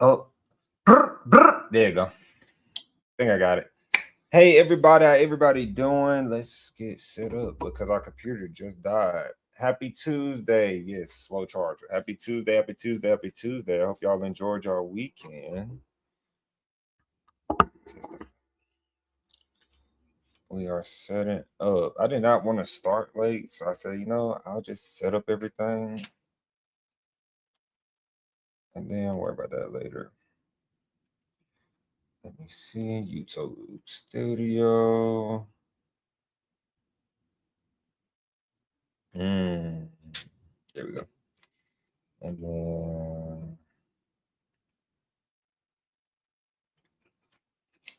Oh, there you go. I think I got it. Hey, everybody, how everybody doing? Let's get set up because our computer just died. Happy Tuesday. Yes, slow charger. Happy Tuesday, happy Tuesday, happy Tuesday. I hope y'all enjoyed your weekend. We are setting up. I did not want to start late, so I said, I'll just set up everything and then worry about that later. Let me see. YouTube Studio. There we go. And then,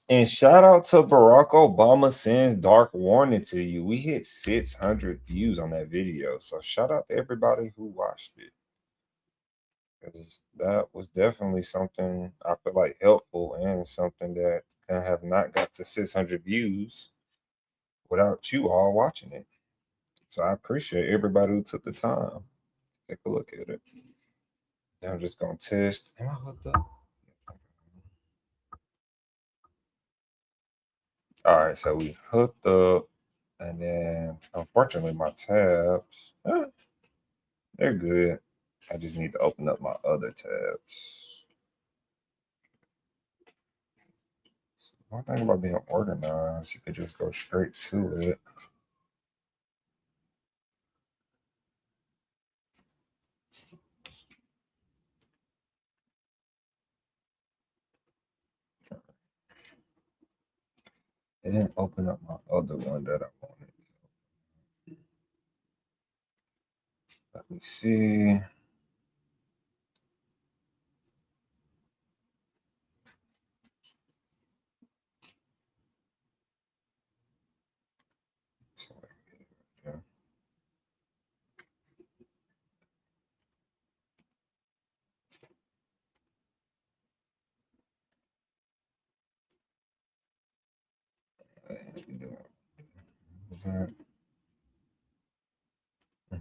and shout out to Barack Obama sends dark warning to you. We hit 600 views on that video. So shout out to everybody who watched it. Because that was definitely something I feel like helpful and something that can have not got to 600 views without you all watching it. So I appreciate everybody who took the time. Take a look at it. Now I'm just gonna test. Am I hooked up? All right, so we hooked up, and then unfortunately my tabs, they're good. I just need to open up my other tabs. One thing about being organized, you could just go straight to it. It didn't open up my other one that I wanted. Let me see.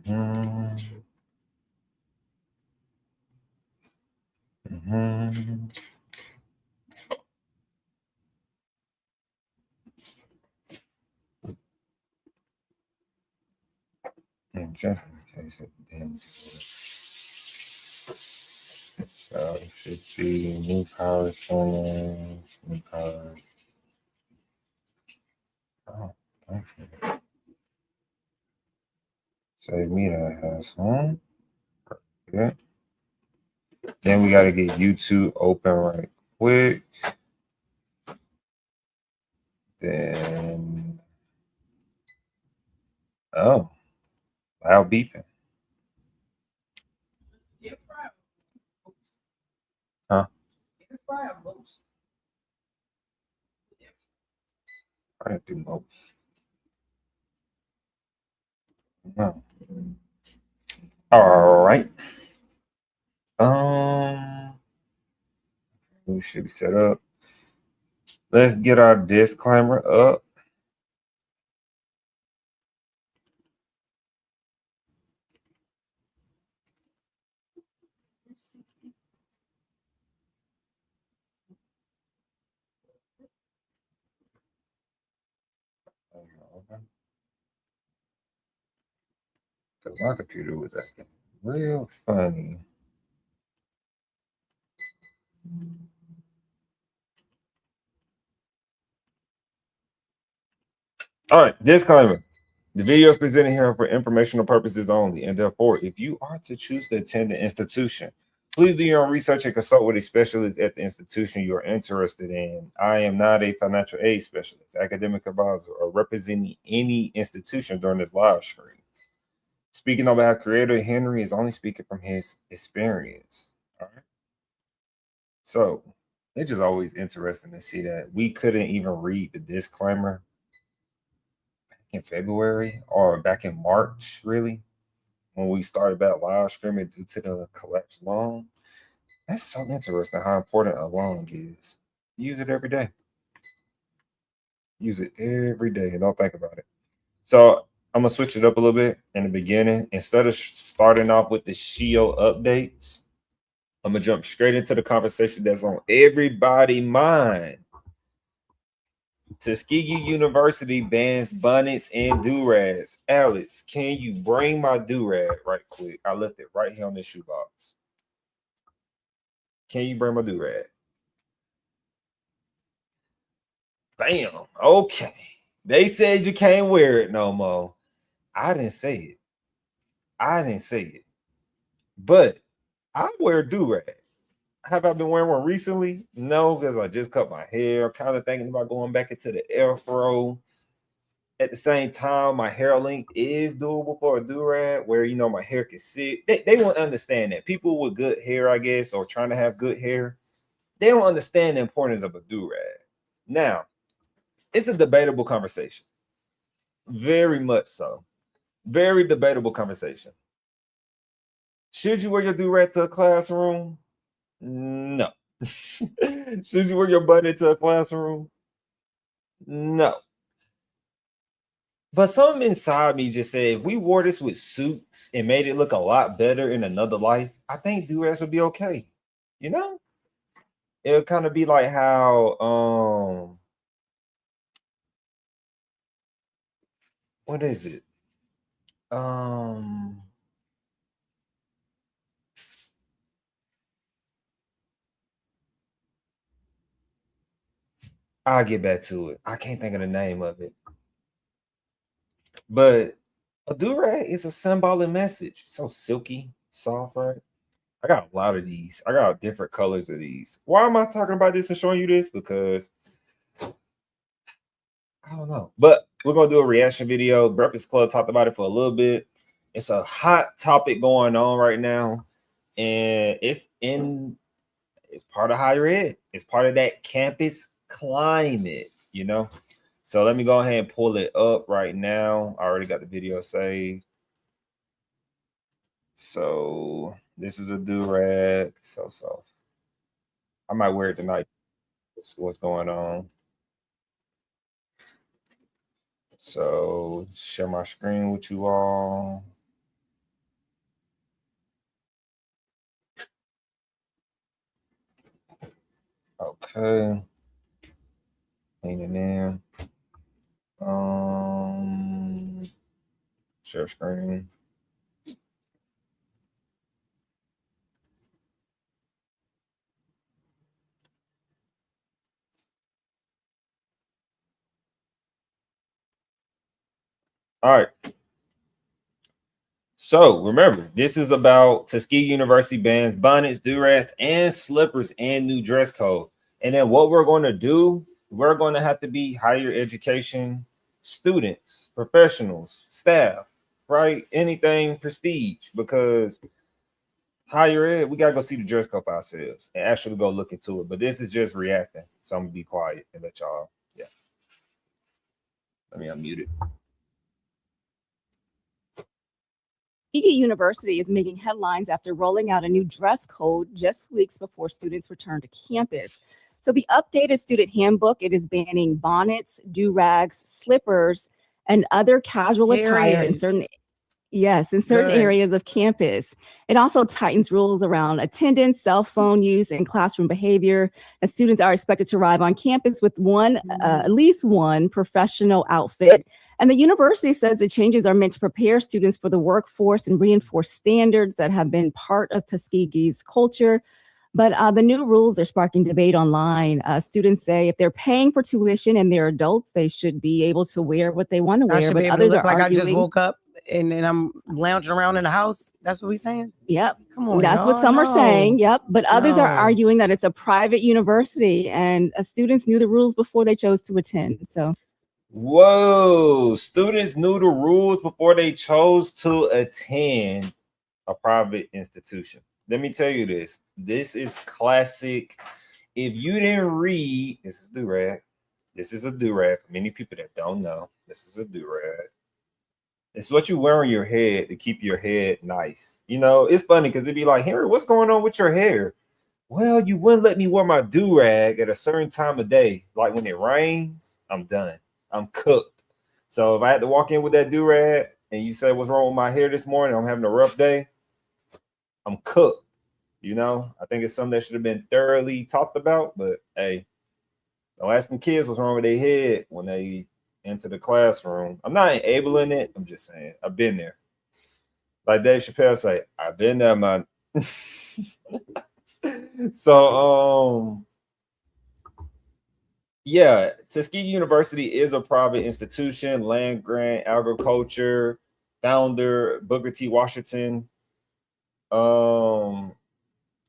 Yeah. And just in case it didn't. So it should be new power center, new power. Oh, thank you. Save me that has one. Good. Then we got to get YouTube open right quick. Then, oh, loud beeping. Huh? I didn't do most. No. All right. We should be set up. Let's get our disclaimer up. Because my computer was acting real funny. All right, disclaimer. The videos presented here are for informational purposes only, and therefore, if you are to choose to attend the institution, please do your own research and consult with a specialist at the institution you are interested in. I am not a financial aid specialist, academic advisor, or representing any institution during this live stream. Speaking on behalf of Creator Henry is only speaking from his experience. All right. So it's just always interesting to see that we couldn't even read the disclaimer in February or back in March, really, when we started that live streaming due to the collapsed loan. That's so interesting how important a loan is. Use it every day. Use it every day and don't think about it. So I'm gonna switch it up a little bit in the beginning. Instead of starting off with the Shio updates, I'm gonna jump straight into the conversation that's on everybody's mind. Tuskegee University bans bonnets and durags. Alex, can you bring my durag right quick? I left it right here on this shoebox. Can you bring my durag? Bam. Okay. They said you can't wear it no more. I didn't say it. But I wear durag. Have I been wearing one recently? No, because I just cut my hair. Kind of thinking about going back into the afro. At the same time, my hair length is doable for a durag, where my hair can sit. They won't understand that. People with good hair, I guess, or trying to have good hair, they don't understand the importance of a durag. Now, it's a debatable conversation. Very much so. Very debatable conversation. Should you wear your durag to a classroom? No. Should you wear your bonnet to a classroom? No. But something inside me just said, if we wore this with suits and made it look a lot better in another life, I think durags would be okay. It'll kind of be like how what is it? I'll get back to it. I can't think of the name of it. But a durag is a symbolic message. It's so silky, soft, right? I got a lot of these. I got different colors of these. Why am I talking about this and showing you this? Because I don't know. But we're going to do a reaction video. Breakfast Club talked about it for a little bit. It's a hot topic going on right now. And it's part of higher ed. It's part of that campus climate, So let me go ahead and pull it up right now. I already got the video saved. So this is a durag. So soft. I might wear it tonight. What's going on? So share my screen with you all. Okay. Cleaning in. Share screen. All right. So remember, this is about Tuskegee University bans bonnets, durags, and slippers and new dress code. And then what we're going to do, we're going to have to be higher education students, professionals, staff, right? Anything prestige, because higher ed, we got to go see the dress code for ourselves and actually go look into it. But this is just reacting. So I'm going to be quiet and let y'all, Let me unmute it. Tuskegee University is making headlines after rolling out a new dress code just weeks before students return to campus. So the updated student handbook, it is banning bonnets, durags, slippers, and other casual attire in certain areas of campus. It also tightens rules around attendance, cell phone use, and classroom behavior, as students are expected to arrive on campus with at least one professional outfit. And the university says the changes are meant to prepare students for the workforce and reinforce standards that have been part of Tuskegee's culture. But the new rules are sparking debate online. Students say if they're paying for tuition and they're adults, they should be able to wear what they want to wear. But others are like arguing, I just woke up and I'm lounging around in the house. That's what we're saying? Yep. Come on. That's what some are saying. Yep. But others are arguing that it's a private university and students knew the rules before they chose to attend. So. Whoa, students knew the rules before they chose to attend a private institution. Let me tell you this. This is classic. If you didn't read, this is durag. This is a durag. For many people that don't know, this is a durag. It's what you wear on your head to keep your head nice. It's funny because it'd be like, Henry, what's going on with your hair? Well, you wouldn't let me wear my durag at a certain time of day. Like when it rains, I'm done. I'm cooked. So if I had to walk in with that durag and you say, what's wrong with my hair this morning? I'm having a rough day. I'm cooked. You know, I think it's something that should have been thoroughly talked about. But hey, don't ask them kids what's wrong with their head when they enter the classroom. I'm not enabling it. I'm just saying I've been there. Like Dave Chappelle say, I've been there, man. So yeah, Tuskegee University is a private institution, land grant, agriculture, founder Booker T. Washington.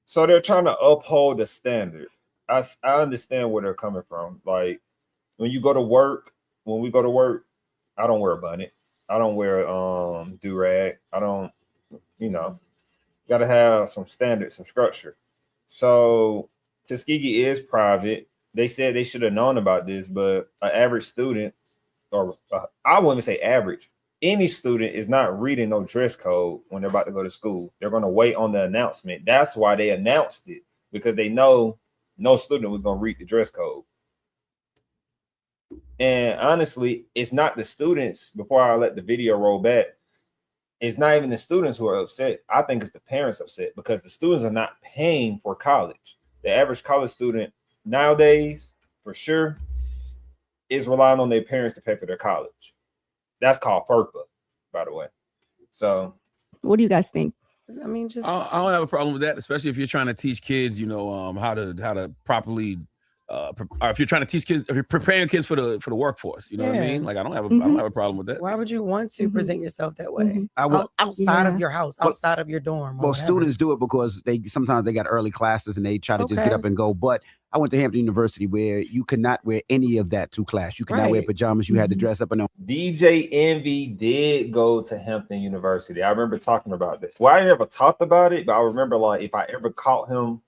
So they're trying to uphold the standard. I understand where they're coming from. Like when we go to work, I don't wear a bonnet. I don't wear durag. I don't, gotta have some standard, some structure. So Tuskegee is private. They said they should have known about this, but an average student, or I wouldn't say average, any student is not reading no dress code when they're about to go to school. They're going to wait on the announcement. That's why they announced it, because they know no student was going to read the dress code. And honestly, it's not the students, before I let the video roll back, it's not even the students who are upset. I think it's the parents upset, because the students are not paying for college. The average college student nowadays, for sure, is relying on their parents to pay for their college. That's called FERPA, by the way. So what do you guys think? I mean, just I don't have a problem with that, especially if you're trying to teach kids, how to properly, or if you're trying to teach kids, if you're preparing kids for the workforce, you know what I mean? Like I don't have a problem with that. Why would you want to present yourself that way? Outside of your house, outside of your dorm. Well, students do it because sometimes they got early classes and they try to just get up and go. But I went to Hampton University, where you could not wear any of that to class. You could not wear pajamas. You had to dress up and on. DJ Envy did go to Hampton University. I remember talking about this. Well, I never talked about it, but I remember, like, if I ever caught him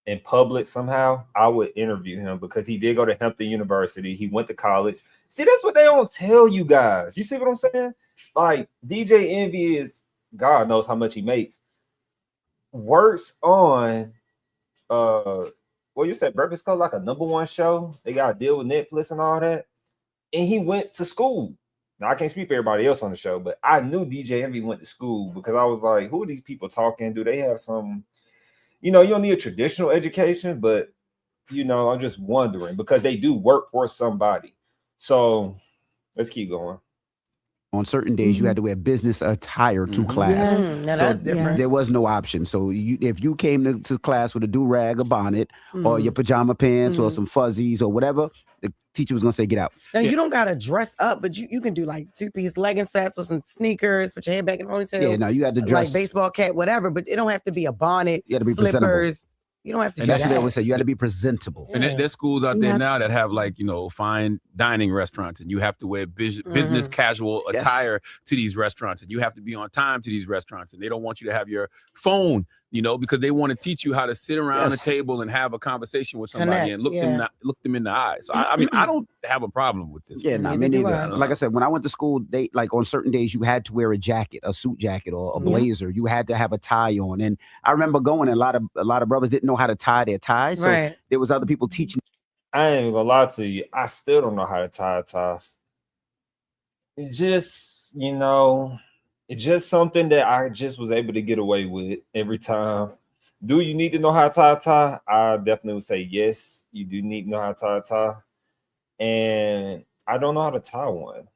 in public somehow, I would interview him, because he did go to Hampton University. He went to college. See, that's what they don't tell you guys. You see what I'm saying? Like, DJ Envy is, God knows how much he makes, works on well, you said Breakfast Club, like a #1 show. They got to deal with Netflix and all that. And he went to school. Now, I can't speak for everybody else on the show, but I knew DJ Envy went to school, because I was like, who are these people talking? Do they have some, you don't need a traditional education, but, I'm just wondering, because they do work for somebody. So let's keep going. On certain days, you had to wear business attire to class. Now that's different. There was no option. So if you came to class with a do-rag, a bonnet, or your pajama pants, or some fuzzies, or whatever, the teacher was going to say, get out. Now, you don't got to dress up, but you can do like 2-piece legging sets with some sneakers, put your head back in the ponytail. Yeah, no, you had to dress. Like baseball cap, whatever, but it don't have to be a bonnet, you had to be slippers. presentable. You don't have to And do that's that. what they always say. You had to be presentable. And there's schools out there now that have, like, fine dining restaurants, and you have to wear business casual attire to these restaurants, and you have to be on time to these restaurants, and they don't want you to have your phone, because they want to teach you how to sit around a table and have a conversation with somebody and look them in the eyes. So I mean, I don't have a problem with this. Yeah, no, me neither. Like I said, when I went to school, they, like, on certain days you had to wear a jacket, a suit jacket, or a blazer. You had to have a tie on. And I remember going, and a lot of brothers didn't know how to tie their ties. So there was other people teaching. I ain't even gonna lie to you. I still don't know how to tie a tie. It's just, it's just something that I just was able to get away with every time. Do you need to know how to tie a tie? I definitely would say yes. You do need to know how to tie a tie. And I don't know how to tie one.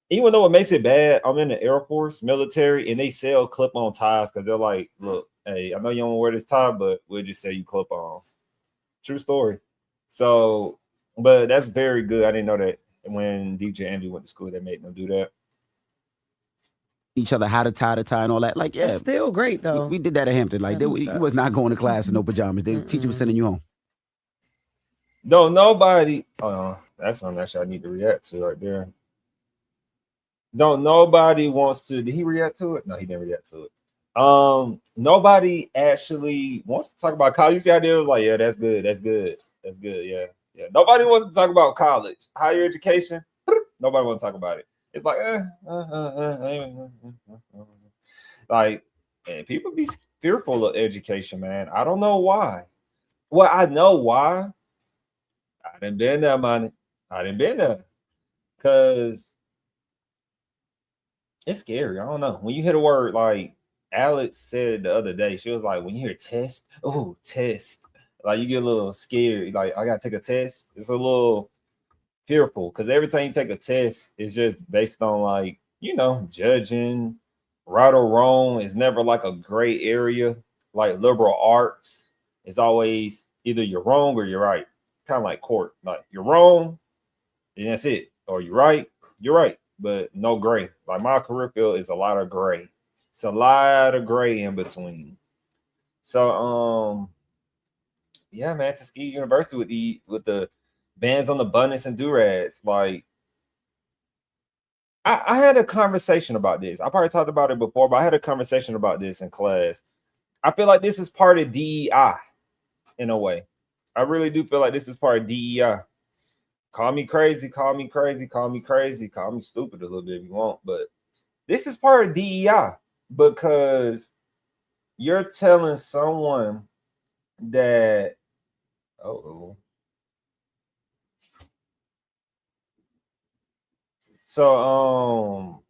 Even though it makes it bad, I'm in the Air Force, military, and they sell clip-on ties, because they're like, look, hey, I know you don't want to wear this tie, but we'll just sell you clip-ons. True story. So, but that's very good. I didn't know that when DJ Envy went to school, they made them do that. Each other how to tie the tie and all that. Like, yeah. It's still great, though. We did that at Hampton. Like, you was not going to class in no pajamas. The teacher was sending you home. No, nobody. Oh, that's something actually I need to react to right there. Nobody wants to. Did he react to it? No, he didn't react to it. Nobody actually wants to talk about college. You see how they was like, yeah, that's good. That's good. That's good. Yeah. Yeah. Nobody wants to talk about college, higher education. Nobody wants to talk about it. It's like, like, and people be fearful of education, man. I don't know why. Well, I know why. I done been there, man. I done been there. Because it's scary. I don't know. When you hear the word like Alex said the other day, she was like, when you hear test, oh, test, like you get a little scared. Like, I gotta take a test. It's a little fearful because every time you take a test, it's just based on like, judging right or wrong. It's never like a gray area. Like liberal arts, it's always either you're wrong or you're right. Kind of like court. Like you're wrong, and that's it. Or you're right, but no gray. Like my career field is a lot of gray. It's a lot of gray in between. So yeah, man, Tuskegee University with the bands on the Bonnets and Durags. Like I had a conversation about this. I probably talked about it before, but I had a conversation about this in class. I feel like this is part of DEI in a way. I really do feel like this is part of DEI. Call me crazy, call me crazy, call me crazy, call me stupid a little bit if you want, but this is part of DEI because you're telling someone that, so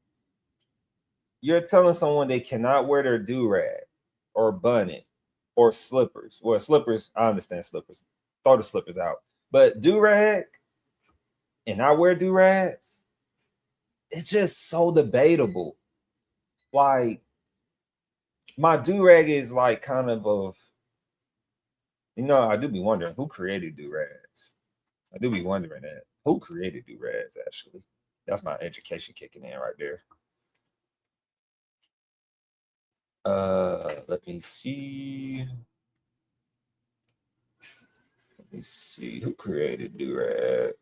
you're telling someone they cannot wear their durag or bonnet or slippers. Well, slippers, I understand slippers. Throw the slippers out. But durag, and I wear durags, it's just so debatable. Like, my durag is like kind of, I do be wondering who created durags. I do be wondering that. Who created durags, actually? That's my education kicking in right there. Let me see. Who created durags.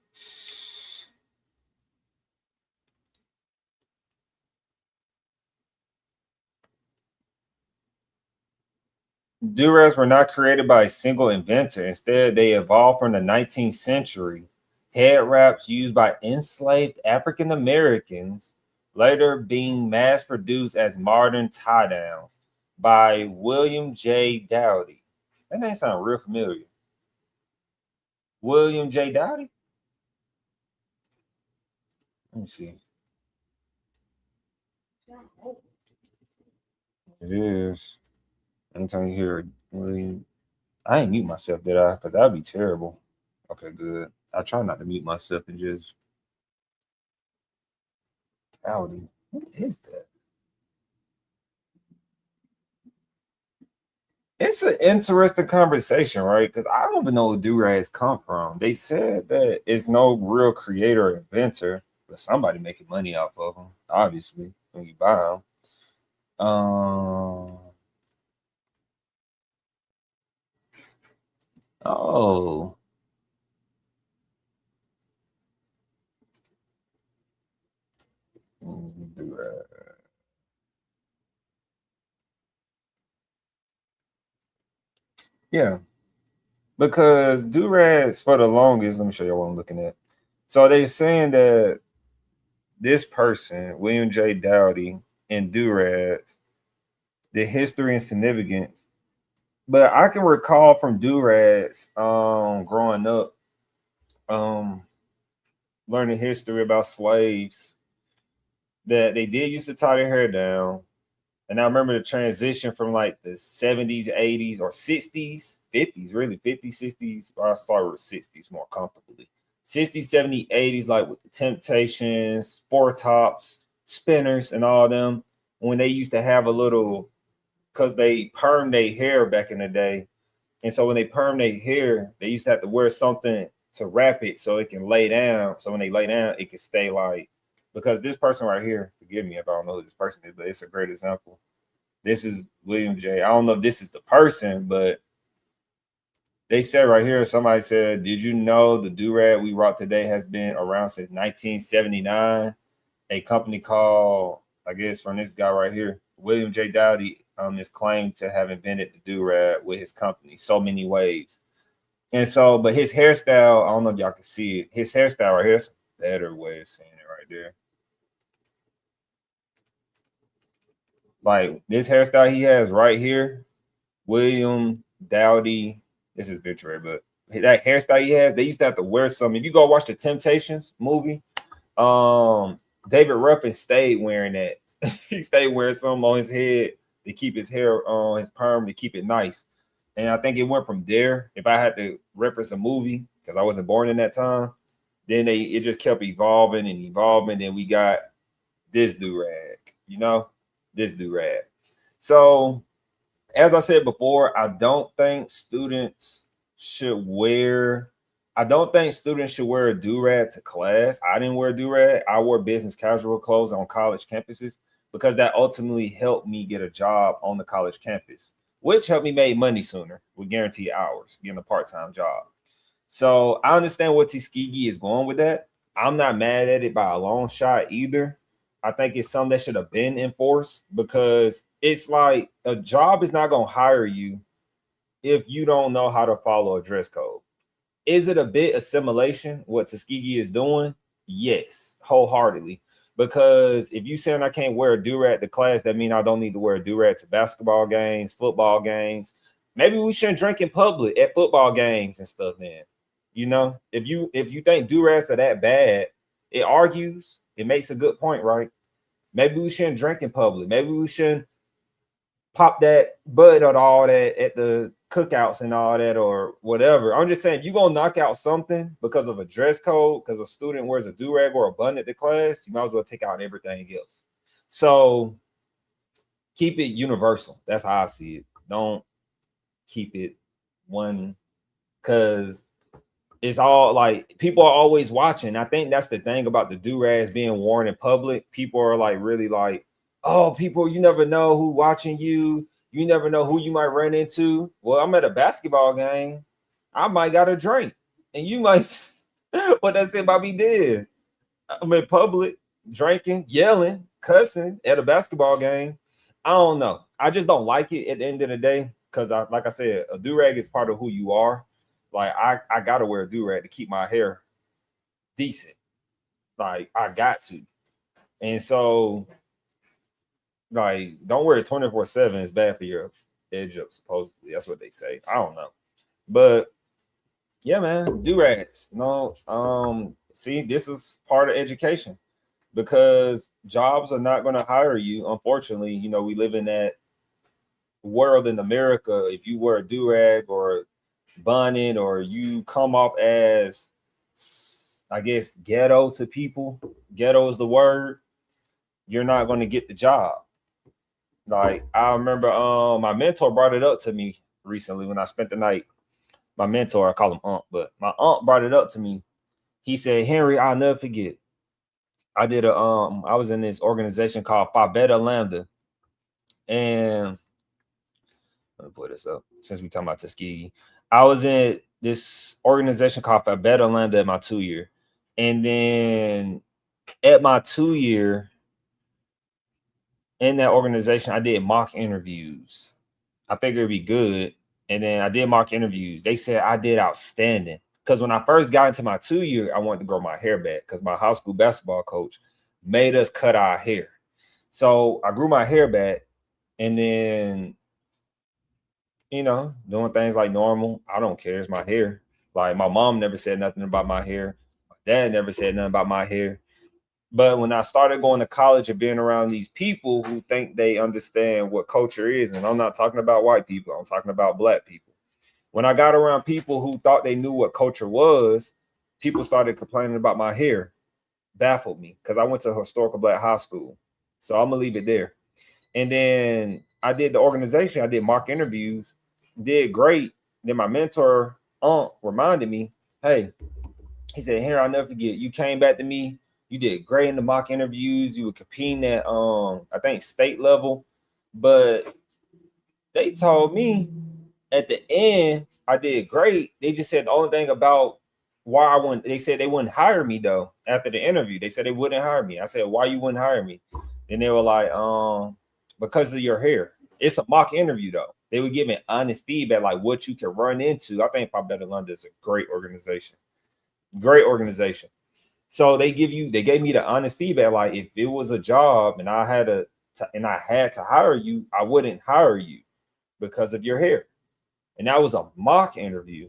Durags were not created by a single inventor. Instead, they evolved from the 19th century. Head wraps used by enslaved African Americans, later being mass-produced as modern tie-downs by William J. Dowdy. That name sounds real familiar. William J. Dowdy? Let me see. It is. Anytime you hear William, I ain't mute myself, did I? Because that'd be terrible. Okay, good. I try not to mute myself and just Dowdy. What is that? It's an interesting conversation, right? Because I don't even know where durags come from. They said that it's no real creator or inventor, but somebody making money off of them, obviously, when you buy them. Oh. Yeah, because durags for the longest, let me show you what I'm looking at. So they're saying that this person, William J. Dowdy, and durags, the history and significance. But I can recall from durags, growing up, learning history about slaves, that they did used to tie their hair down. And I remember the transition from like the 70s, 80s, or 60s, 50s, really 50s, 60s. Or I started with 60s more comfortably. 60s, 70s, 80s, like with the Temptations, Sport Tops, Spinners, and all them. When they used to have a little, because they permed their hair back in the day. And so when they perm their hair, they used to have to wear something to wrap it so it can lay down. So when they lay down, it can stay like, because this person right here, forgive me if I don't know who this person is, but it's a great example. This is William J. I don't know if this is the person, but they said right here, somebody said, did you know the durag we rock today has been around since 1979? A company called, I guess from this guy right here, William J. Dowdy, is claimed to have invented the durag with his company, So Many Waves. And so, but his hairstyle, I don't know if y'all can see it. His hairstyle right here is a better way of saying it right there. Like this hairstyle he has right here, William Dowdy. This is picture, but that hairstyle he has, they used to have to wear some. If you go watch the Temptations movie, David Ruffin stayed wearing that. He stayed wearing something on his head to keep his hair on his perm, to keep it nice. And I think it went from there. If I had to reference a movie, because I wasn't born in that time, then it just kept evolving and evolving. Then we got this durag, this durag. So as I said before, I don't think students should wear a durag to class. I didn't wear a durag. I wore business casual clothes on college campuses because that ultimately helped me get a job on the college campus, which helped me make money sooner with guaranteed hours, getting a part-time job. So I understand what Tuskegee is going with that. I'm not mad at it by a long shot either. I think it's something that should have been enforced, because it's like a job is not going to hire you if you don't know how to follow a dress code. Is it a bit assimilation what Tuskegee is doing? Yes, wholeheartedly. Because if you saying I can't wear a durag to class, that means I don't need to wear a durag to basketball games, football games. Maybe we shouldn't drink in public at football games and stuff then. If you think durags are that bad, it argues, it makes a good point, right? Maybe we shouldn't drink in public. Maybe we shouldn't pop that bud or all that at the cookouts and all that or whatever. I'm just saying, if you're going to knock out something because of a dress code, because a student wears a durag or a bonnet to class, you might as well take out everything else. So keep it universal. That's how I see it. Don't keep it one, because it's all like people are always watching. I think that's the thing about the durags being worn in public. People are like really like, oh, people, you never know who watching you. You never know who you might run into. Well, I'm at a basketball game. I might got a drink. And you might, what that said about me did. I'm in public, drinking, yelling, cussing at a basketball game. I don't know. I just don't like it at the end of the day. Because like I said, a durag is part of who you are. Like I gotta wear a durag to keep my hair decent. Like I got to. And so like, don't wear it 24/7. It's bad for your edge up, supposedly. That's what they say. I don't know. But yeah, man, durags. See, this is part of education, because jobs are not going to hire you. Unfortunately, we live in that world in America. If you wear a durag or bonnet, or you come off as, I guess, ghetto to people, ghetto is the word, you're not going to get the job. Like, I remember my mentor brought it up to me recently when I spent the night. My mentor, I call him Aunt, but my aunt brought it up to me. He said, Henry, I'll never forget. I was in this organization called Phi Beta Lambda. And let me put this up since we're talking about Tuskegee. I was in this organization called Phi Beta Lambda at my 2-year. And then at my 2-year, in that organization, I did mock interviews. I figured it'd be good. And then I did mock interviews. They said I did outstanding. Because when I first got into my 2-year, I wanted to grow my hair back because my high school basketball coach made us cut our hair. So I grew my hair back, and then, doing things like normal. I don't care. It's my hair. Like, my mom never said nothing about my hair. My dad never said nothing about my hair. But when I started going to college and being around these people who think they understand what culture is, and I'm not talking about white people, I'm talking about black people. When I got around people who thought they knew what culture was, people started complaining about my hair. Baffled me, because I went to a historical black high school. So I'm going to leave it there. And then I did the organization. I did mock interviews, did great. Then my mentor, Aunt, reminded me, hey, he said, Henry, I'll never forget. You came back to me. You did great in the mock interviews. You were competing at, I think, state level. But they told me at the end, I did great. They just said the only thing about why I wouldn't, they said they wouldn't hire me, though, after the interview. They said they wouldn't hire me. I said, why you wouldn't hire me? And they were like, because of your hair. It's a mock interview, though. They would give me honest feedback, like what you can run into. I think Phi Beta Lambda is a great organization. Great organization. So they gave me the honest feedback. Like, if it was a job and I had to hire you, I wouldn't hire you because of your hair. And that was a mock interview.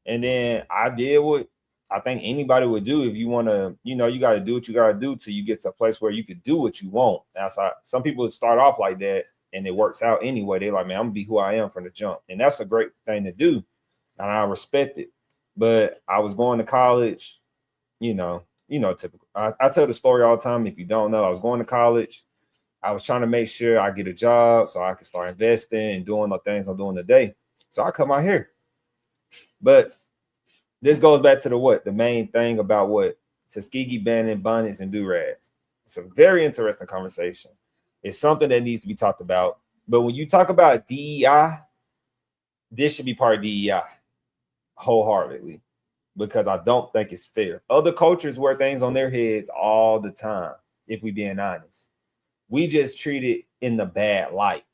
And then I did what I think anybody would do. If you want to, you got to do what you got to do till you get to a place where you could do what you want. That's how some people start off like that and it works out anyway, they're like, man, I'm gonna be who I am from the jump. And that's a great thing to do. And I respect it. But I was going to college, typical. I tell the story all the time. If you don't know, I was going to college. I was trying to make sure I get a job so I can start investing and doing the things I'm doing today. So I come out here. But this goes back to the main thing about what Tuskegee banning bonnets and durags. It's a very interesting conversation. It's something that needs to be talked about. But when you talk about DEI, this should be part of DEI wholeheartedly, because I don't think it's fair. Other cultures wear things on their heads all the time, if we being honest. We just treat it in the bad light.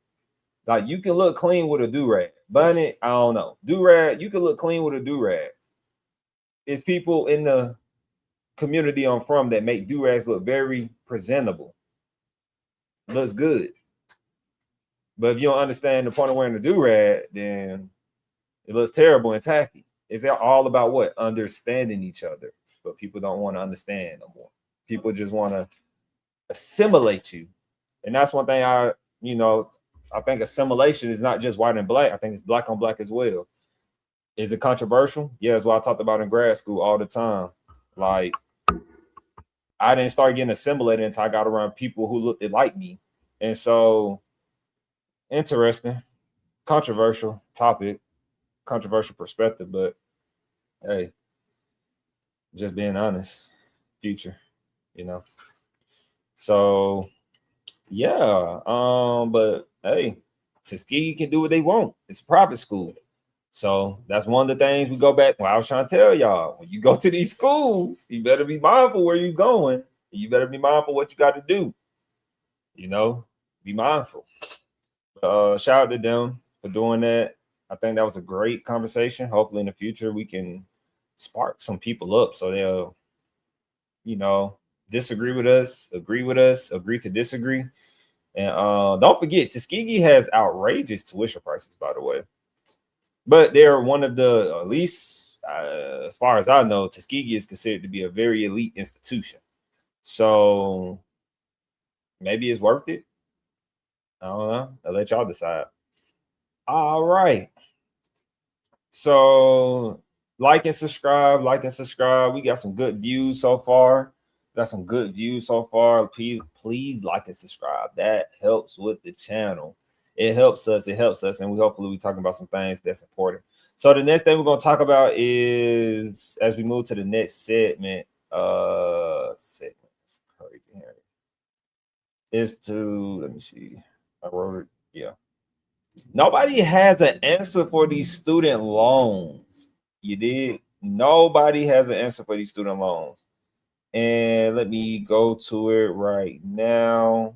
Like, you can look clean with a do-rag. Bonnet, I don't know. Do-rag, you can look clean with a do-rag. It's people in the community I'm from that make do-rags look very presentable. Looks good. But if you don't understand the point of wearing a do-rag, then it looks terrible and tacky. It's all about what? Understanding each other. But people don't want to understand no more. People just want to assimilate you. And that's one thing I think assimilation is not just white and black. I think it's black on black as well. Is it controversial? Yeah, it's what I talked about in grad school all the time. Like, I didn't start getting assimilated until I got around people who looked like me. And so, interesting, controversial topic, controversial perspective, but hey, just being honest, future, So, yeah, but hey, Tuskegee can do what they want. It's a private school. So that's one of the things we go back. Well, I was trying to tell y'all, when you go to these schools, you better be mindful where you're going. You better be mindful what you got to do. Be mindful. Shout out to them for doing that. I think that was a great conversation. Hopefully in the future we can spark some people up so they'll, disagree with us, agree to disagree. And don't forget, Tuskegee has outrageous tuition prices, by the way. But they're one of the, at least as far as I know, Tuskegee is considered to be a very elite institution. So maybe it's worth it. I don't know. I'll let y'all decide. All right. So like and subscribe. We got some good views so far. Please like and subscribe. That helps with the channel. It helps us, and we hopefully talking about some things that's important. So the next thing we're going to talk about is, as we move to the next segment, is to, let me see, I wrote it, yeah. Nobody has an answer for these student loans. You did? Nobody has an answer for these student loans. And let me go to it right now.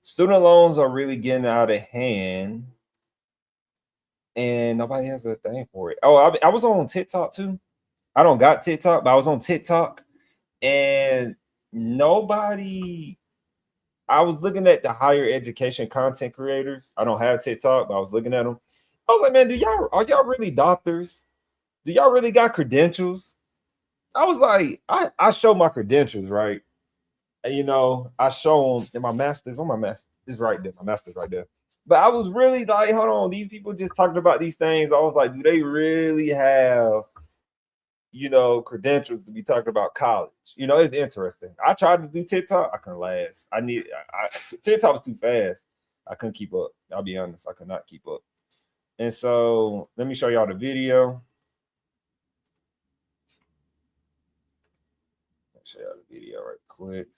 Student loans are really getting out of hand, and nobody has a thing for it. Oh, I was on TikTok too. I don't got TikTok, but I was on TikTok, and I was looking at the higher education content creators. I don't have TikTok, but I was looking at them. I was like, man, are y'all really doctors? Do y'all really got credentials? I was like, I show my credentials, right? And, I show them in my master's. My master's is right there. My master's right there. But I was really like, hold on, these people just talking about these things. I was like, do they really have, credentials to be talking about college? It's interesting. I tried to do TikTok. I couldn't last. TikTok was too fast. I couldn't keep up. I'll be honest. I could not keep up. And so let me show y'all the video. Show y'all the video right quick.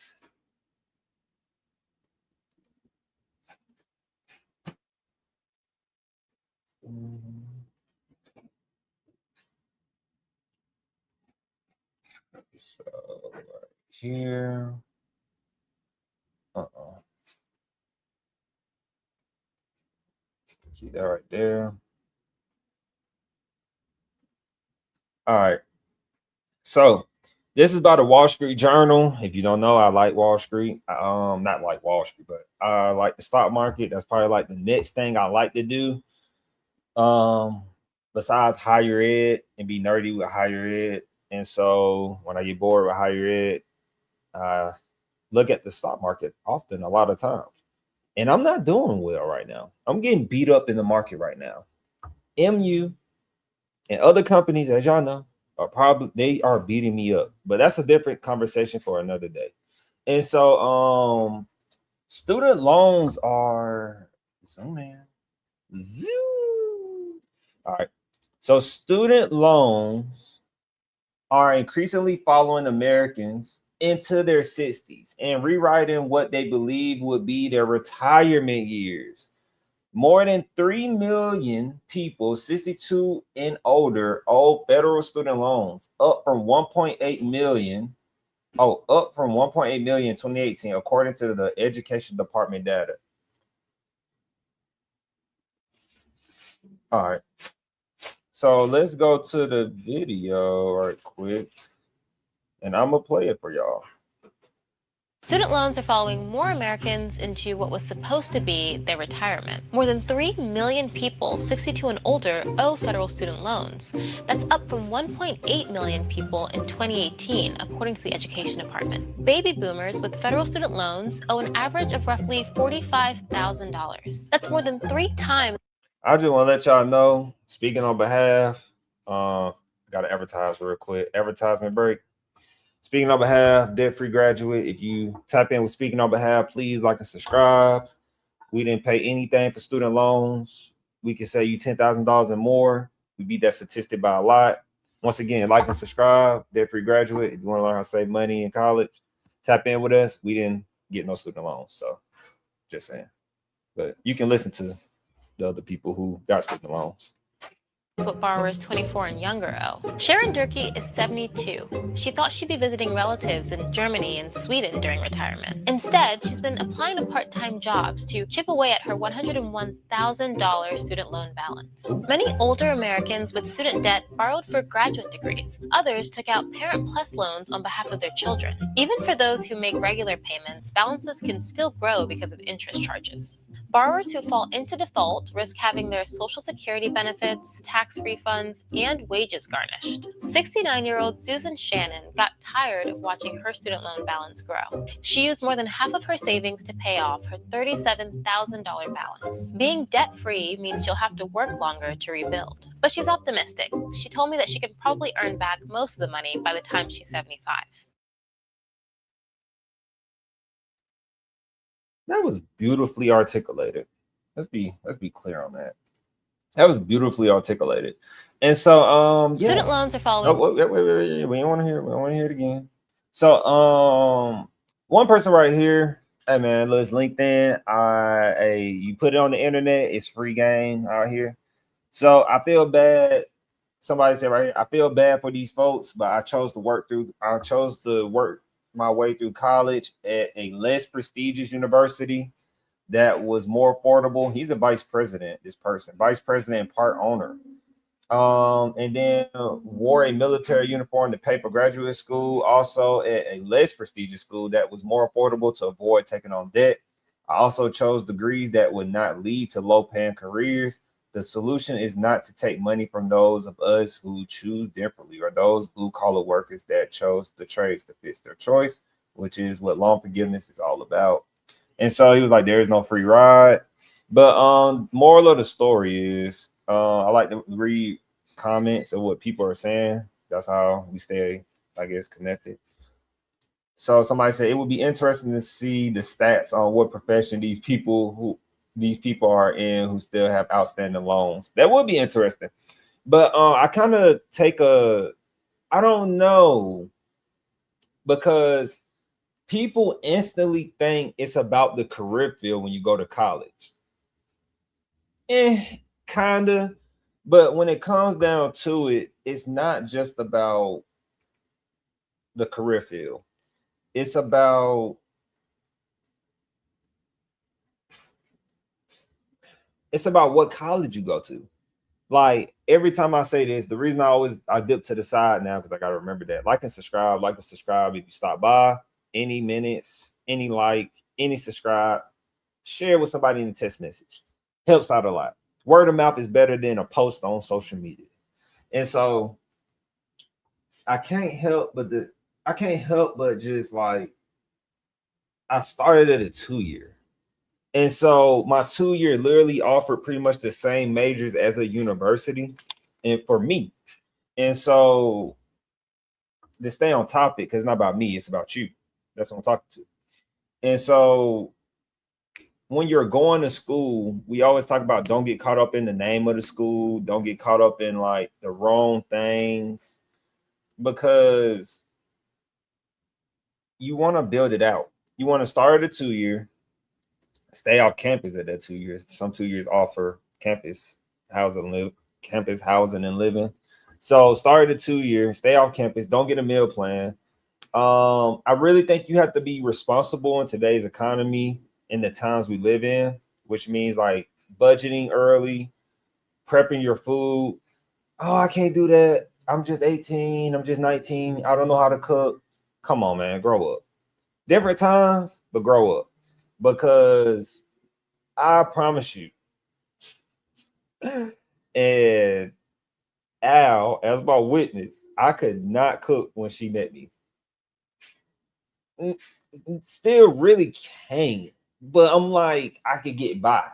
So right here. See that right there. All right. So this is about a Wall Street Journal. If you don't know, I like Wall Street. Not like Wall Street, but I like the stock market. That's probably like the next thing I like to do. Besides higher ed and be nerdy with higher ed. And so when I get bored with higher ed, I look at the stock market often, a lot of times. And I'm not doing well right now. I'm getting beat up in the market right now. MU and other companies, as y'all know, they are beating me up. But that's a different conversation for another day. And so student loans are zoom in. Zoom. All right. So student loans are increasingly following Americans into their 60s and rewriting what they believe would be their retirement years. More than 3 million people 62 and older owe federal student loans, up from 1.8 million. Up from 1.8 million in 2018, according to the Education Department data. All right. So let's go to the video right quick, and I'm gonna play it for y'all. Student loans are following more Americans into what was supposed to be their retirement. More than 3 million people 62 and older owe federal student loans. That's up from 1.8 million people in 2018, according to the Education Department. Baby boomers with federal student loans owe an average of roughly $45,000. That's more than 3 times. I just want to let y'all know, speaking on behalf, got to advertise real quick. Advertisement break. Speaking on behalf, debt-free graduate. If you tap in with Speaking on Behalf, please like and subscribe. We didn't pay anything for student loans. We can save you $10,000 and more. We beat that statistic by a lot. Once again, like and subscribe. Debt-free graduate. If you want to learn how to save money in college, tap in with us. We didn't get no student loans, so just saying. But you can listen to the other people who got student loans. What borrowers 24 and younger owe. Sharon Durkee is 72. She thought she'd be visiting relatives in Germany and Sweden during retirement. Instead, she's been applying to part-time jobs to chip away at her $101,000 student loan balance. Many older Americans with student debt borrowed for graduate degrees. Others took out Parent Plus loans on behalf of their children. Even for those who make regular payments, balances can still grow because of interest charges. Borrowers who fall into default risk having their Social Security benefits, tax refunds, and wages garnished. 69-year-old Susan Shannon got tired of watching her student loan balance grow. She used more than half of her savings to pay off her $37,000 balance. Being debt-free means she'll have to work longer to rebuild. But she's optimistic. She told me that she can probably earn back most of the money by the time she's 75. That was beautifully articulated. Let's be clear on that. That was beautifully articulated. And so yeah. Student loans are following. Oh, wait. We don't want to hear it. We don't want to hear it again. So one person right here, hey man, look, it's LinkedIn. You put it on the internet, it's free game out here. So I feel bad. Somebody said right here, I feel bad for these folks, but I chose to work my way through college at a less prestigious university that was more affordable. He's a vice president, this person, vice president and part owner. And then wore a military uniform to pay for graduate school, also at a less prestigious school that was more affordable to avoid taking on debt. I also chose degrees that would not lead to low-paying careers. The solution is not to take money from those of us who choose differently or those blue-collar workers that chose the trades to fit their choice, which is what loan forgiveness is all about. And so he was like, there is no free ride. But moral of the story is I like to read comments of what people are saying. That's how we stay, I guess, connected. So somebody said it would be interesting to see the stats on what profession these people are in who still have outstanding loans. That would be interesting. But I kind of I don't know, because people instantly think it's about the career field when you go to college. Kinda. But when it comes down to it, it's not just about the career field. It's about what college you go to. Like every time I say this, the reason I dip to the side now, because I gotta remember that. Like and subscribe if you stop by. Any minutes, any like, any subscribe, share with somebody in the text message. Helps out a lot. Word of mouth is better than a post on social media. And so I can't help but just like, I started at a 2-year. And so my 2-year literally offered pretty much the same majors as a university, and for me. And so to stay on topic, because it's not about me, it's about you. That's what I'm talking to. And so when you're going to school, we always talk about don't get caught up in the name of the school, don't get caught up in like the wrong things, because you want to build it out. You want to start at a 2-year, stay off campus at that 2 years. Some 2 years offer campus housing and living. So start at a 2-year, stay off campus, don't get a meal plan. I really think you have to be responsible in today's economy in the times we live in, which means like budgeting early, prepping your food. Oh, I can't do that. I'm just 18. I'm just 19. I don't know how to cook. Come on, man, grow up. Different times, but grow up. Because I promise you, and Al, as my witness, I could not cook when she met me. Still really can't, but I'm like, I could get by.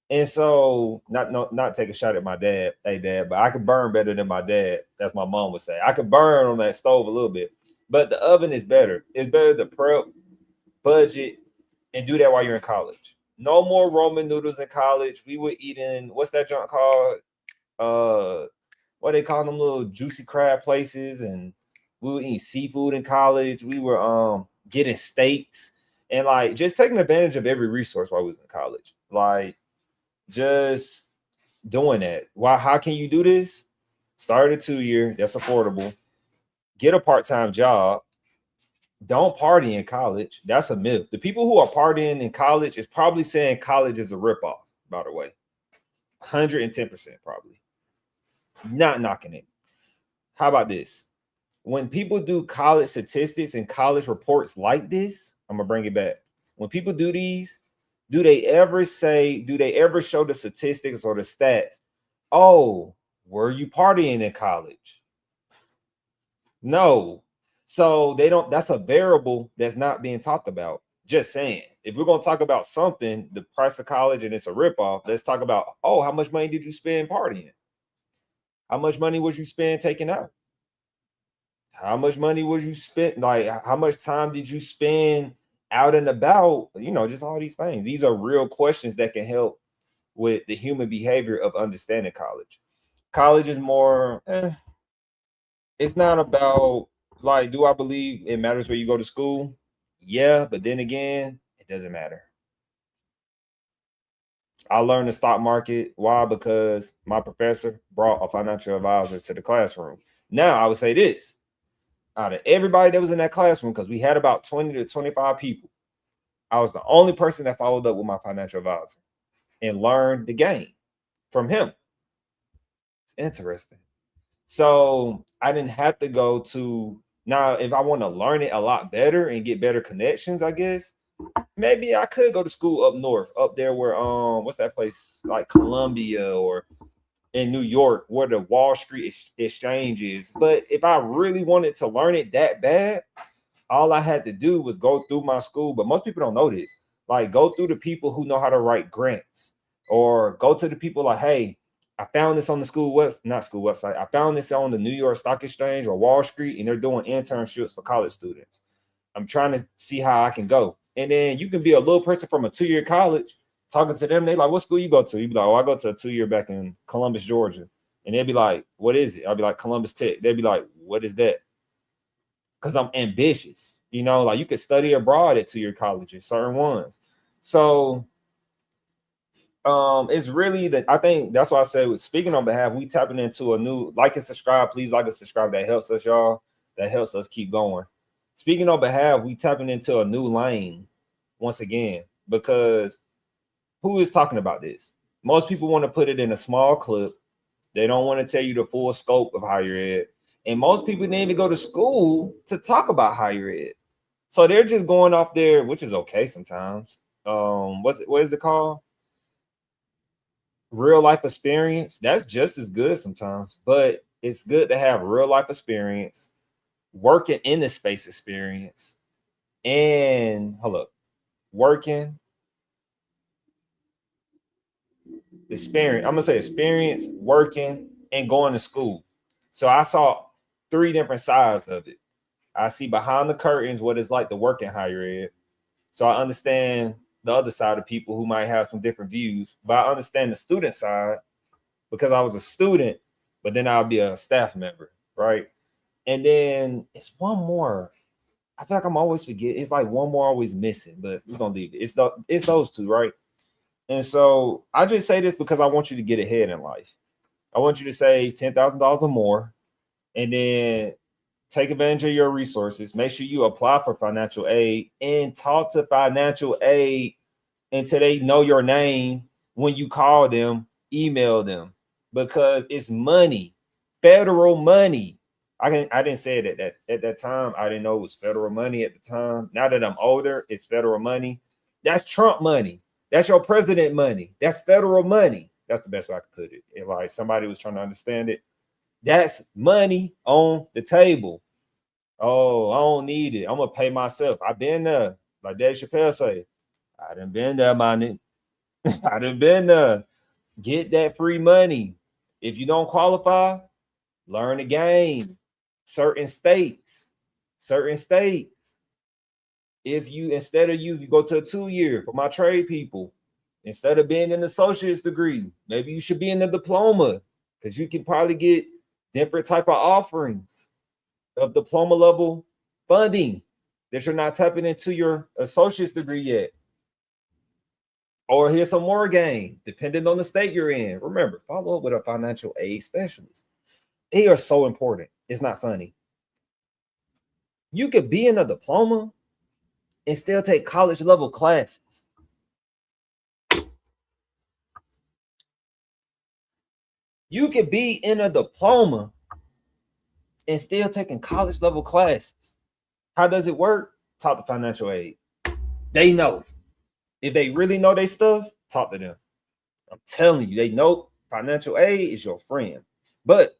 And so, not take a shot at my dad, hey dad, but I could burn better than my dad. That's my mom would say. I could burn on that stove a little bit, but the oven is better. It's better to prep, budget, and do that while you're in college. No more ramen noodles in college. We were eating, what's that junk called? What they call them, little juicy crab places, and we were eating seafood in college. We were getting steaks and like just taking advantage of every resource while we was in college. Like just doing that. Why? How can you do this? Start a 2-year, that's affordable. Get a part-time job. Don't party in college. That's a myth. The people who are partying in college is probably saying college is a ripoff, by the way. 110% probably. Not knocking it. How about this? When people do college statistics and college reports like this, I'm going to bring it back. When people do these, do they ever show the statistics or the stats? Oh, were you partying in college? No. So they don't, that's a variable that's not being talked about. Just saying, if we're going to talk about something, the price of college and it's a ripoff, let's talk about, oh, how much money did you spend partying? How much money was you spend taking out? How much money was you spent? Like, how much time did you spend out and about? You know, just all these things. These are real questions that can help with the human behavior of understanding college. College is more, it's not about, like, do I believe it matters where you go to school? Yeah, but then again, it doesn't matter. I learned the stock market. Why? Because my professor brought a financial advisor to the classroom. Now, I would say this. Out of everybody that was in that classroom, because we had about 20 to 25 people, I was the only person that followed up with my financial advisor and learned the game from him. It's interesting. So I didn't have to go to, now if I want to learn it a lot better and get better connections, I guess, maybe I could go to school up north, up there where, what's that place, like Columbia or in New York, where the Wall Street exchange is. But if I really wanted to learn it that bad, all I had to do was go through my school. But most people don't know this. Like, go through the people who know how to write grants, or go to the people like, hey, I found this on the website. I found this on the New York Stock Exchange or Wall Street, and they're doing internships for college students. I'm trying to see how I can go. And then you can be a little person from a 2-year college talking to them. They like, what school you go to? You be like, oh, I go to a 2-year back in Columbus, Georgia. And they'd be like, what is it? I'll be like, Columbus Tech. They'd be like, what is that? Because I'm ambitious. You know, like you could study abroad at 2-year colleges, certain ones. So it's really that, I think that's why I said, with speaking on behalf, we tapping into a new, like and subscribe, please like and subscribe. That helps us, y'all. That helps us keep going. Speaking on behalf, we tapping into a new lane once again, because who is talking about this? Most people want to put it in a small clip. They don't want to tell you the full scope of higher ed. And most people didn't even go to school to talk about higher ed. So they're just going off there, which is okay sometimes. What is it called? Real life experience. That's just as good sometimes, but it's good to have real life experience, working in the space experience, and working experience. I'm gonna say experience, working, and going to school. So I saw 3 different sides of it. I see behind the curtains what it's like to work in higher ed. So I understand the other side of people who might have some different views, but I understand the student side because I was a student, but then I'll be a staff member, right? And then it's one more. I feel like I'm always forgetting. It's like one more always missing, but we're gonna leave it. It's those 2, right? And so I just say this because I want you to get ahead in life. I want you to save $10,000 or more, and then take advantage of your resources. Make sure you apply for financial aid and talk to financial aid until they know your name. When you call them, email them, because it's money, federal money. I didn't say it at that time. I didn't know it was federal money at the time. Now that I'm older, it's federal money. That's Trump money. That's your president money. That's federal money. That's the best way I could put it. If like somebody was trying to understand it, that's money on the table. Oh, I don't need it. I'm gonna pay myself. I've been there. Like Dave Chappelle say, I done been there, man. I done been there. Get that free money. If you don't qualify, learn the game. Certain states. If you instead of you go to a 2-year for my trade people, instead of being an associate's degree, maybe you should be in the diploma, because you can probably get different type of offerings of diploma level funding that you're not tapping into your associate's degree yet. Or here's some more game, depending on the state you're in. Remember, follow up with a financial aid specialist. They are so important. It's not funny. You could be in a diploma and still take college level classes. You could be in a diploma and still taking college level classes. How does it work? Talk to financial aid. They know. If they really know their stuff, talk to them. I'm telling you, they know financial aid is your friend. But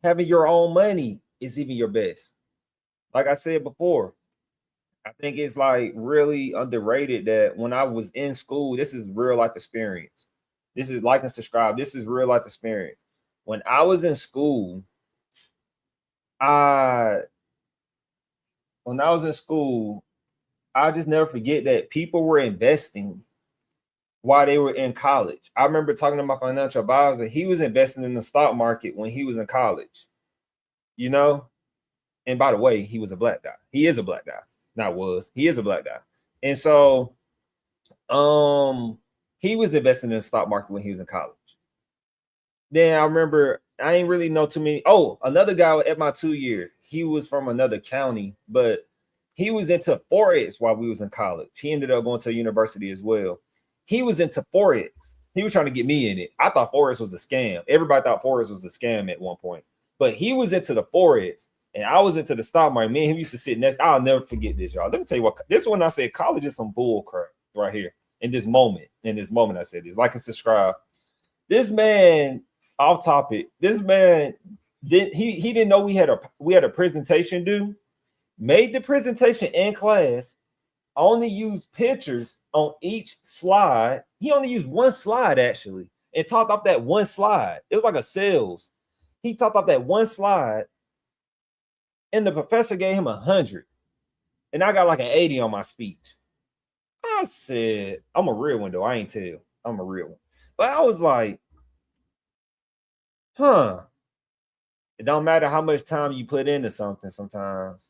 having your own money is even your best. Like I said before, I think it's like really underrated that when I was in school, this is real life experience. This is like and subscribe. This is real life experience. When I was in school, I just never forget that people were investing while they were in college. I remember talking to my financial advisor. He was investing in the stock market when he was in college, you know? And by the way, he was a black guy. He is a black guy. He is a black guy. And so he was investing in the stock market when he was in college. Then I remember, I ain't really know too many. Oh, another guy at my 2-year, he was from another county, but he was into Forex while we was in college. He ended up going to a university as well. He was into Forex. He was trying to get me in it. I thought Forex was a scam. Everybody thought Forex was a scam at one point. But he was into the Forex, and I was into the stock market. Me and him used to sit next. I'll never forget this, y'all. Let me tell you what. This one I said, college is some bull crap right here. In this moment, I said this. Like and subscribe. This man, off topic. This man he didn't know we had a presentation due. Made the presentation in class. Only used pictures on each slide. He only used one slide actually, and talked off that one slide. It was like a sales. He talked off that one slide, and the professor gave him 100, and I got like an 80 on my speech. I said, I'm a real one though. I ain't tell. I'm a real one. But I was like, it don't matter how much time you put into something sometimes.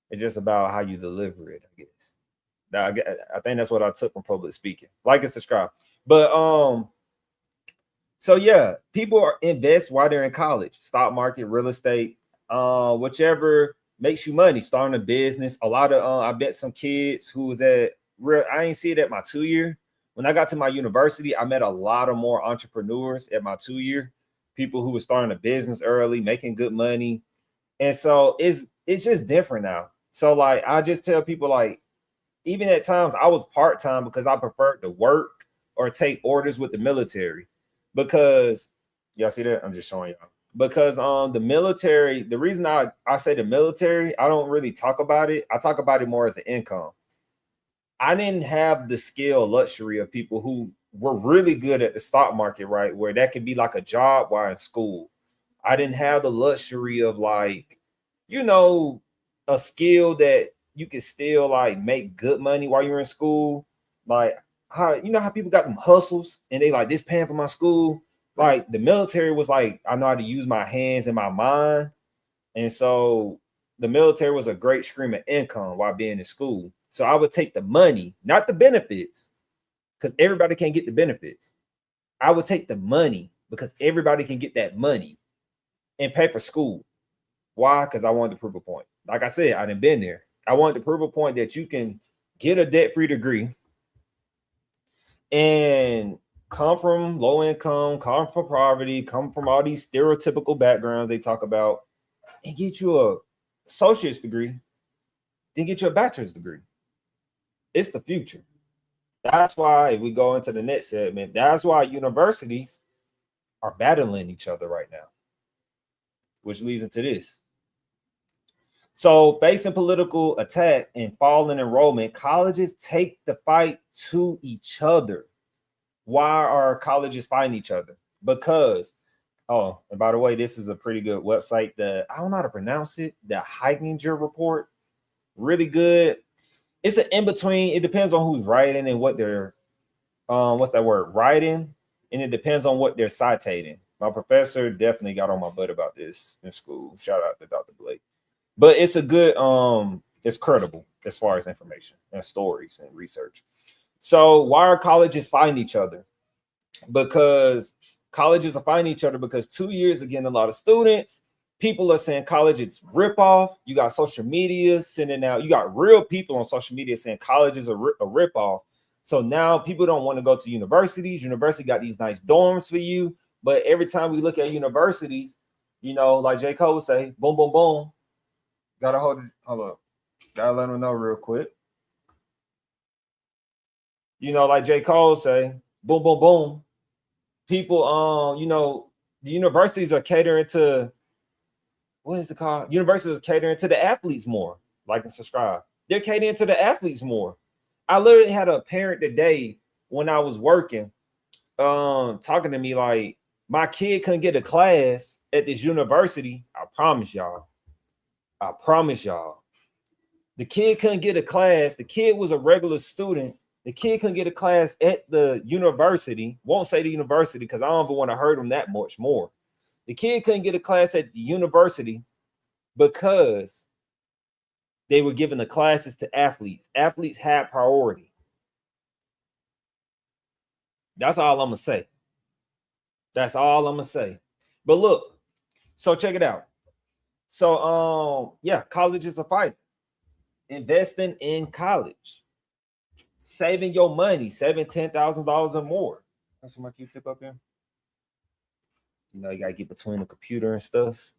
It's just about how you deliver it, I guess. I think that's what I took from public speaking. Like and subscribe. But so yeah, people invest while they're in college. Stock market, real estate, whichever makes you money. Starting a business. A lot of I bet some kids who was I ain't see it at my 2-year. When I got to my university, I met a lot of more entrepreneurs at my 2-year. People who were starting a business early, making good money. And so it's just different now. So like I just tell people, like, even at times I was part-time because I preferred to work or take orders with the military. Because y'all see that? I'm just showing y'all. Because the military, the reason I say the military, I don't really talk about it. I talk about it more as an income. I didn't have the skill luxury of people who were really good at the stock market, right? Where that could be like a job while in school. I didn't have the luxury of like, you know, a skill that you could still like make good money while you're in school. Like how, you know how people got them hustles and they like, this paying for my school. Like the military was like, I know how to use my hands and my mind. And so the military was a great stream of income while being in school. So I would take the money, not the benefits, because everybody can't get the benefits. I would take the money because everybody can get that money and pay for school. Why? Because I wanted to prove a point. Like I said, I didn't been there. I wanted to prove a point that you can get a debt-free degree and come from low income, come from poverty, come from all these stereotypical backgrounds they talk about, and get you a associate's degree, then get you a bachelor's degree. It's the future. That's why, if we go into the next segment, that's why universities are battling each other right now, which leads into this. So, facing political attack and falling enrollment, colleges take the fight to each other. Why are colleges fighting each other? Because, oh, and by the way, this is a pretty good website. I don't know how to pronounce it. The Heininger report, really good. It's an in between. It depends on who's writing and what they're, what's that word? Writing, and it depends on what they're citating. My professor definitely got on my butt about this in school. Shout out to Dr. Blake. But it's a good, it's credible as far as information and stories and research. So why are colleges fighting each other? Because colleges are fighting each other because 2 years are getting a lot of students. People are saying college is ripoff. You got social media sending out, you got real people on social media saying college is a ripoff. So now people don't want to go to universities. University got these nice dorms for you. But every time we look at universities, you know, like J. Cole would say, boom, boom, boom. Gotta hold up. Gotta let them know real quick. You know, like J. Cole say, boom, boom, boom. People, you know, the universities are catering to, what is it called? Universities are catering to the athletes more. Like and subscribe. They're catering to the athletes more. I literally had a parent today when I was working, talking to me like, my kid couldn't get a class at this university. I promise y'all. The kid couldn't get a class. The kid was a regular student. The kid couldn't get a class at the university. Won't say the university because I don't even want to hurt him that much more. The kid couldn't get a class at the university because they were giving the classes to athletes. Athletes had priority. That's all I'm going to say. That's all I'm going to say. But look, so check it out. So, yeah, colleges are fighting. Investing in college. Saving your money, $10,000 or more. That's my Q-tip up here. You know, you gotta get between the computer and stuff.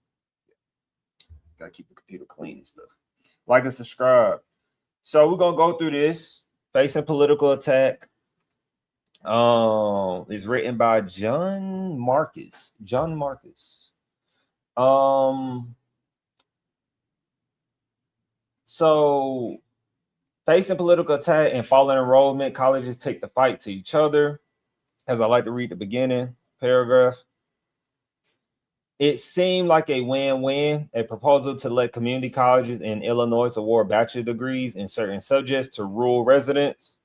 Gotta keep the computer clean and stuff. Like and subscribe. So we're gonna go through this. Facing political attack. It's written by John Marcus. So facing political attack and falling enrollment, colleges take the fight to each other. As I like to read the beginning paragraph. It seemed like a win-win, a proposal to let community colleges in Illinois award bachelor degrees in certain subjects to rural residents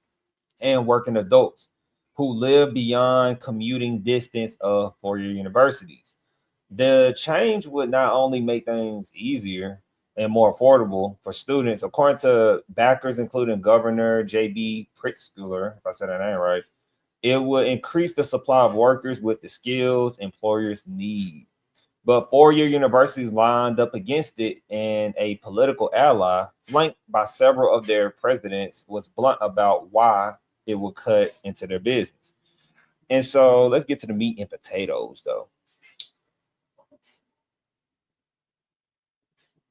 and working adults who live beyond commuting distance of four-year universities. The change would not only make things easier and more affordable for students, according to backers, including Governor J.B. Pritzker, if I said that name right, it would increase the supply of workers with the skills employers need. But four-year universities lined up against it, and a political ally, flanked by several of their presidents, was blunt about why it would cut into their business. And so let's get to the meat and potatoes, though.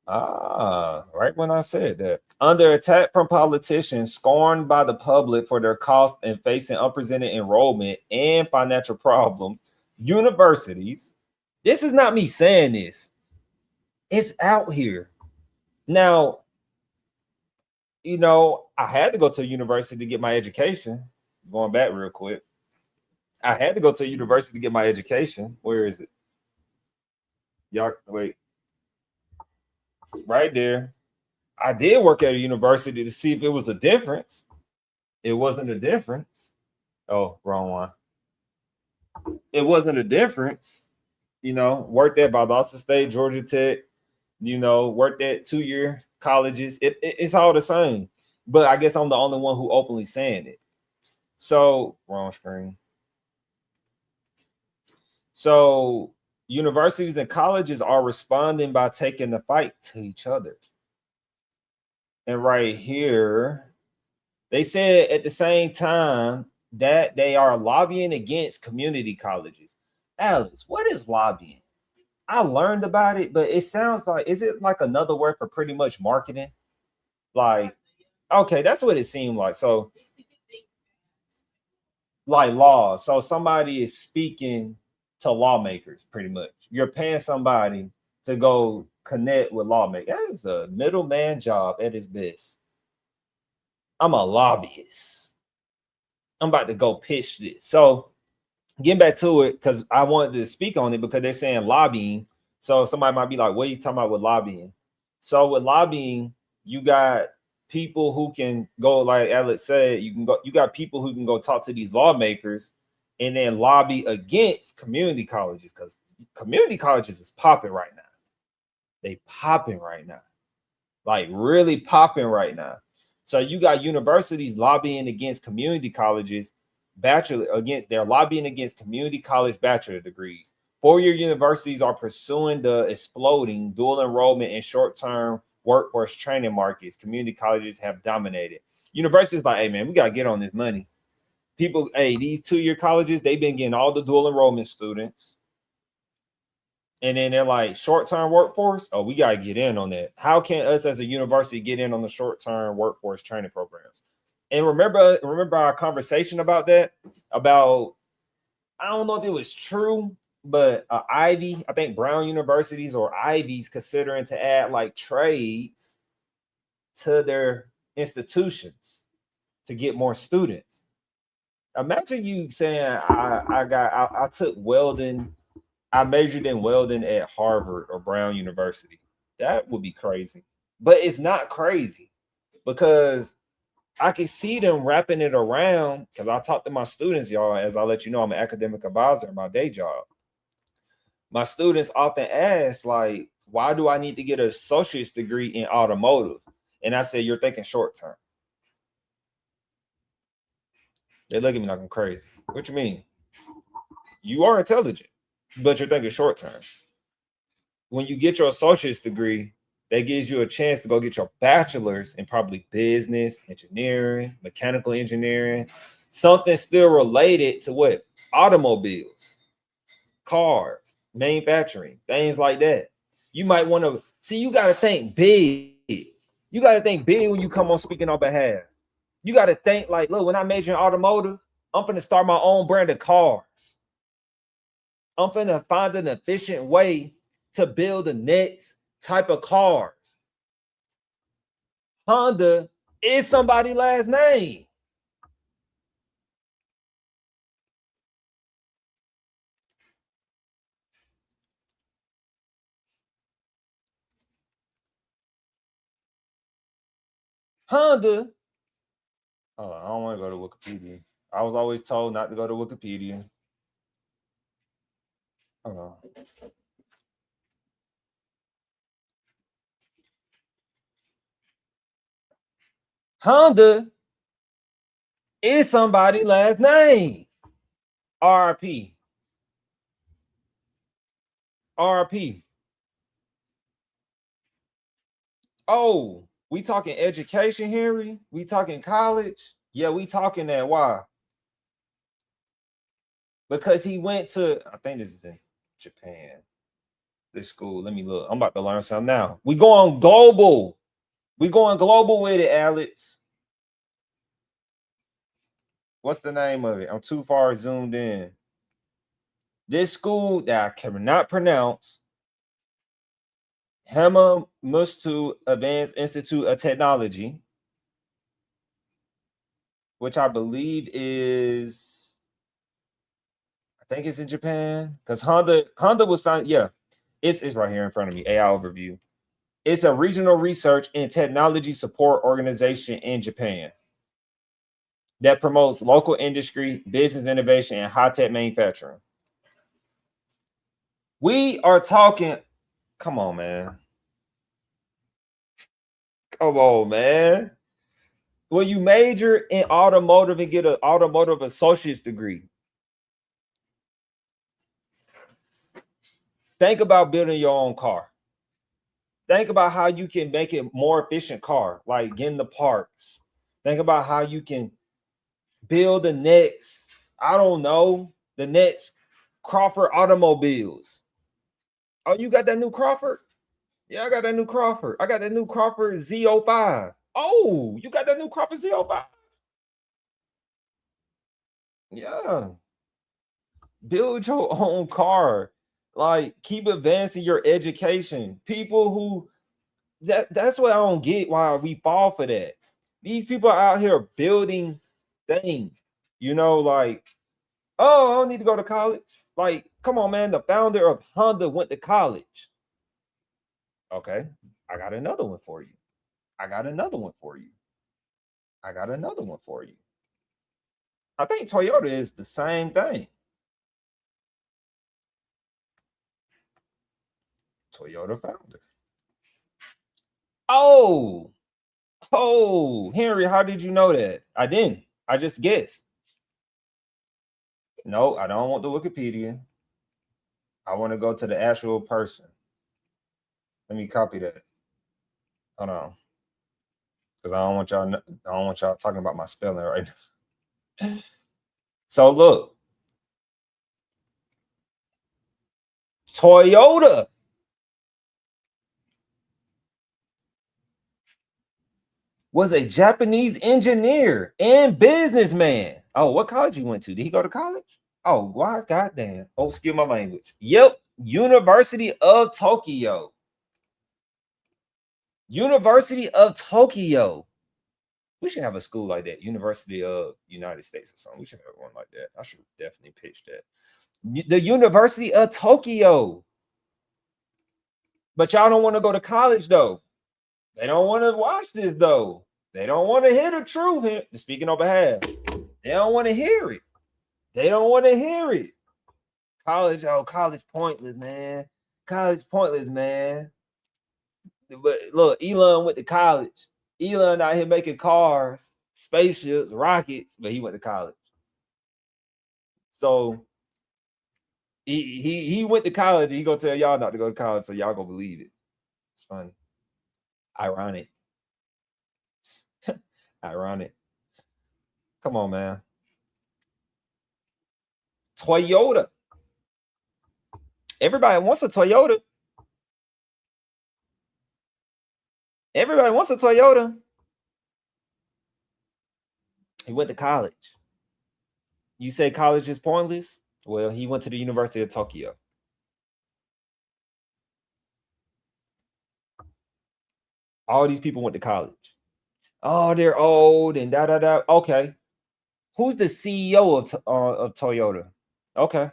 Right when I said that. Under attack from politicians, scorned by the public for their costs and facing unprecedented enrollment and financial problems, universities, this is not me saying this, it's out here. Now, you know, I had to go to a university to get my education. Going back real quick. I had to go to a university to get my education. Where is it? Y'all, wait. Right there. I did work at a university to see if it was a difference. It wasn't a difference. Oh, wrong one. It wasn't a difference. You know, worked at Bonnets State, Georgia Tech, you know, worked at 2-year colleges. It's all the same. But I guess I'm the only one who openly saying it. So, wrong screen. So, universities and colleges are responding by taking the fight to each other. And right here, they said at the same time that they are lobbying against community colleges. Alex, what is lobbying? I learned about it, but it sounds like, is it like another word for pretty much marketing? Like, okay, that's what it seemed like. So, like law. So somebody is speaking to lawmakers, pretty much. You're paying somebody to go connect with lawmakers. That is a middleman job at its best. I'm a lobbyist. I'm about to go pitch this. So getting back to it, because I wanted to speak on it because they're saying lobbying. So somebody might be like, what are you talking about with lobbying? So with lobbying, you got people who can go, like Alex said, you got people who can go talk to these lawmakers and then lobby against community colleges, because community colleges is popping right now. They popping right now. Like really popping right now. So you got universities lobbying against community colleges, they're lobbying against community college bachelor degrees. 4-year universities are pursuing the exploding dual enrollment and short-term workforce training markets. Community colleges have dominated. Universities like, hey man, we got to get on this money. People, hey, these 2-year colleges, they've been getting all the dual enrollment students. And then they're like, short-term workforce? Oh, we got to get in on that. How can us as a university get in on the short-term workforce training programs? And remember our conversation about that? About, I don't know if it was true, but Ivy, I think Brown universities or Ivies considering to add like trades to their institutions to get more students. Imagine you saying, I took welding, I majored in welding at Harvard or Brown University. That would be crazy. But it's not crazy because I can see them wrapping it around, because I talk to my students, y'all, as I let you know, I'm an academic advisor in my day job. My students often ask, like, why do I need to get an associate's degree in automotive? And I say, you're thinking short term. They look at me like I'm crazy. What you mean? You are intelligent, but you're thinking short term. When you get your associate's degree, that gives you a chance to go get your bachelor's in probably business, engineering, mechanical engineering, something still related to what? Automobiles, cars, manufacturing, things like that. You might want to see, you got to think big. You got to think big when you come on speaking on behalf. You got to think like, look, when I major in automotive, I'm going to start my own brand of cars. I'm going to find an efficient way to build the next type of cars. Honda is somebody's last name. Honda. Oh, I don't want to go to Wikipedia. I was always told not to go to Wikipedia. Hold on. Honda is somebody's last name. RP. RP. Oh, we talking education, Henry? We talking college? Yeah, we talking that. Why? Because he went to, I think this is in Japan. This school. Let me look. I'm about to learn something now. We going global. We going global with it, Alex. What's the name of it? I'm too far zoomed in. This school that I cannot pronounce, Hamamustu Advanced Institute of Technology. which I believe is, I think it's in Japan, because Honda was found. Yeah, it's right here in front of me. AI overview. It's a regional research and technology support organization in Japan that promotes local industry, business innovation, and high-tech manufacturing. We are talking, come on, man. Come on, man. When you major in automotive and get an automotive associate's degree, think about building your own car. Think about how you can make it more efficient car, like getting the parts. Think about how you can build the next, I don't know, the next Crawford automobiles. Oh, you got that new Crawford? Yeah, I got that new Crawford. I got that new Crawford Z05. Oh, you got that new Crawford Z05? Yeah. Build your own car. Like, keep advancing your education. People who, that's what I don't get, why we fall for that. These people are out here building things, you know, like, oh, I don't need to go to college. Like, come on, man. The founder of Honda went to college. Okay, I got another one for you. I got another one for you. I got another one for you. I think Toyota is the same thing. Toyota founder. Oh, Henry, how did you know that? I didn't. I just guessed. No, I don't want the Wikipedia. I want to go to the actual person. Let me copy that. Hold on. Because I don't want y'all talking about my spelling right now. So look. Toyota was a Japanese engineer and businessman. Oh, what college he went to? Did he go to college? Oh, why? Goddamn. Oh, excuse my language. Yep. University of Tokyo. University of Tokyo. We should have a school like that. University of United States or something. We should have one like that. I should definitely pitch that. The University of Tokyo. But y'all don't want to go to college, though. They don't want to watch this, though. They don't want to hear the truth here. Speaking on behalf. They don't want to hear it. They don't want to hear it. College, oh, college pointless, man. College pointless, man. But look, Elon went to college. Elon out here making cars, spaceships, rockets, but he went to college. So he went to college and he gonna tell y'all not to go to college, so y'all gonna believe it. It's funny. Ironic. Ironic. Come on, man. Toyota. Everybody wants a Toyota. Everybody wants a Toyota. He went to college. You say college is pointless? Well, he went to the University of Tokyo. All these people went to college. Oh, they're old and da. Okay. Who's the CEO of Toyota? Okay.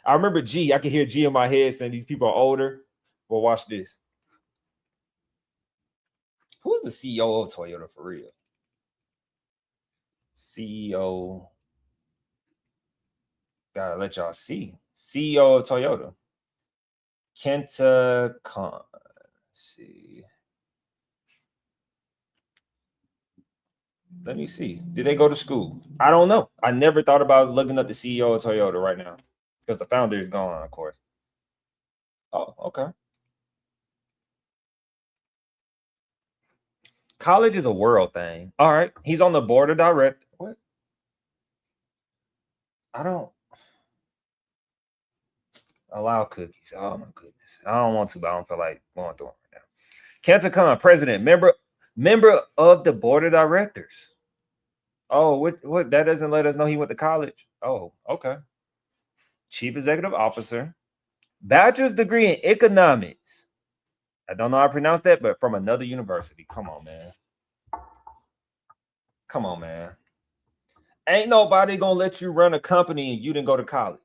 I remember G. I can hear G in my head saying these people are older. Well, watch this. Who's the CEO of Toyota for real? CEO. Gotta let y'all see. CEO of Toyota. Kenta Khan. Let's see. Let me see. Did they go to school? I don't know. I never thought about looking up the CEO of Toyota right now because the founder is gone, of course. Oh, okay. College is a world thing. All right. He's on the board of directors. What? I don't allow cookies. Oh, my goodness. I don't want to, but I don't feel like going through them right now. Kenta Khan, president, member of the board of directors. Oh, what? That doesn't let us know he went to college. Oh, okay. Chief executive officer, bachelor's degree in economics. I don't know how to pronounce that, but from another university. Come on, man. Come on, man. Ain't nobody gonna let you run a company and you didn't go to college.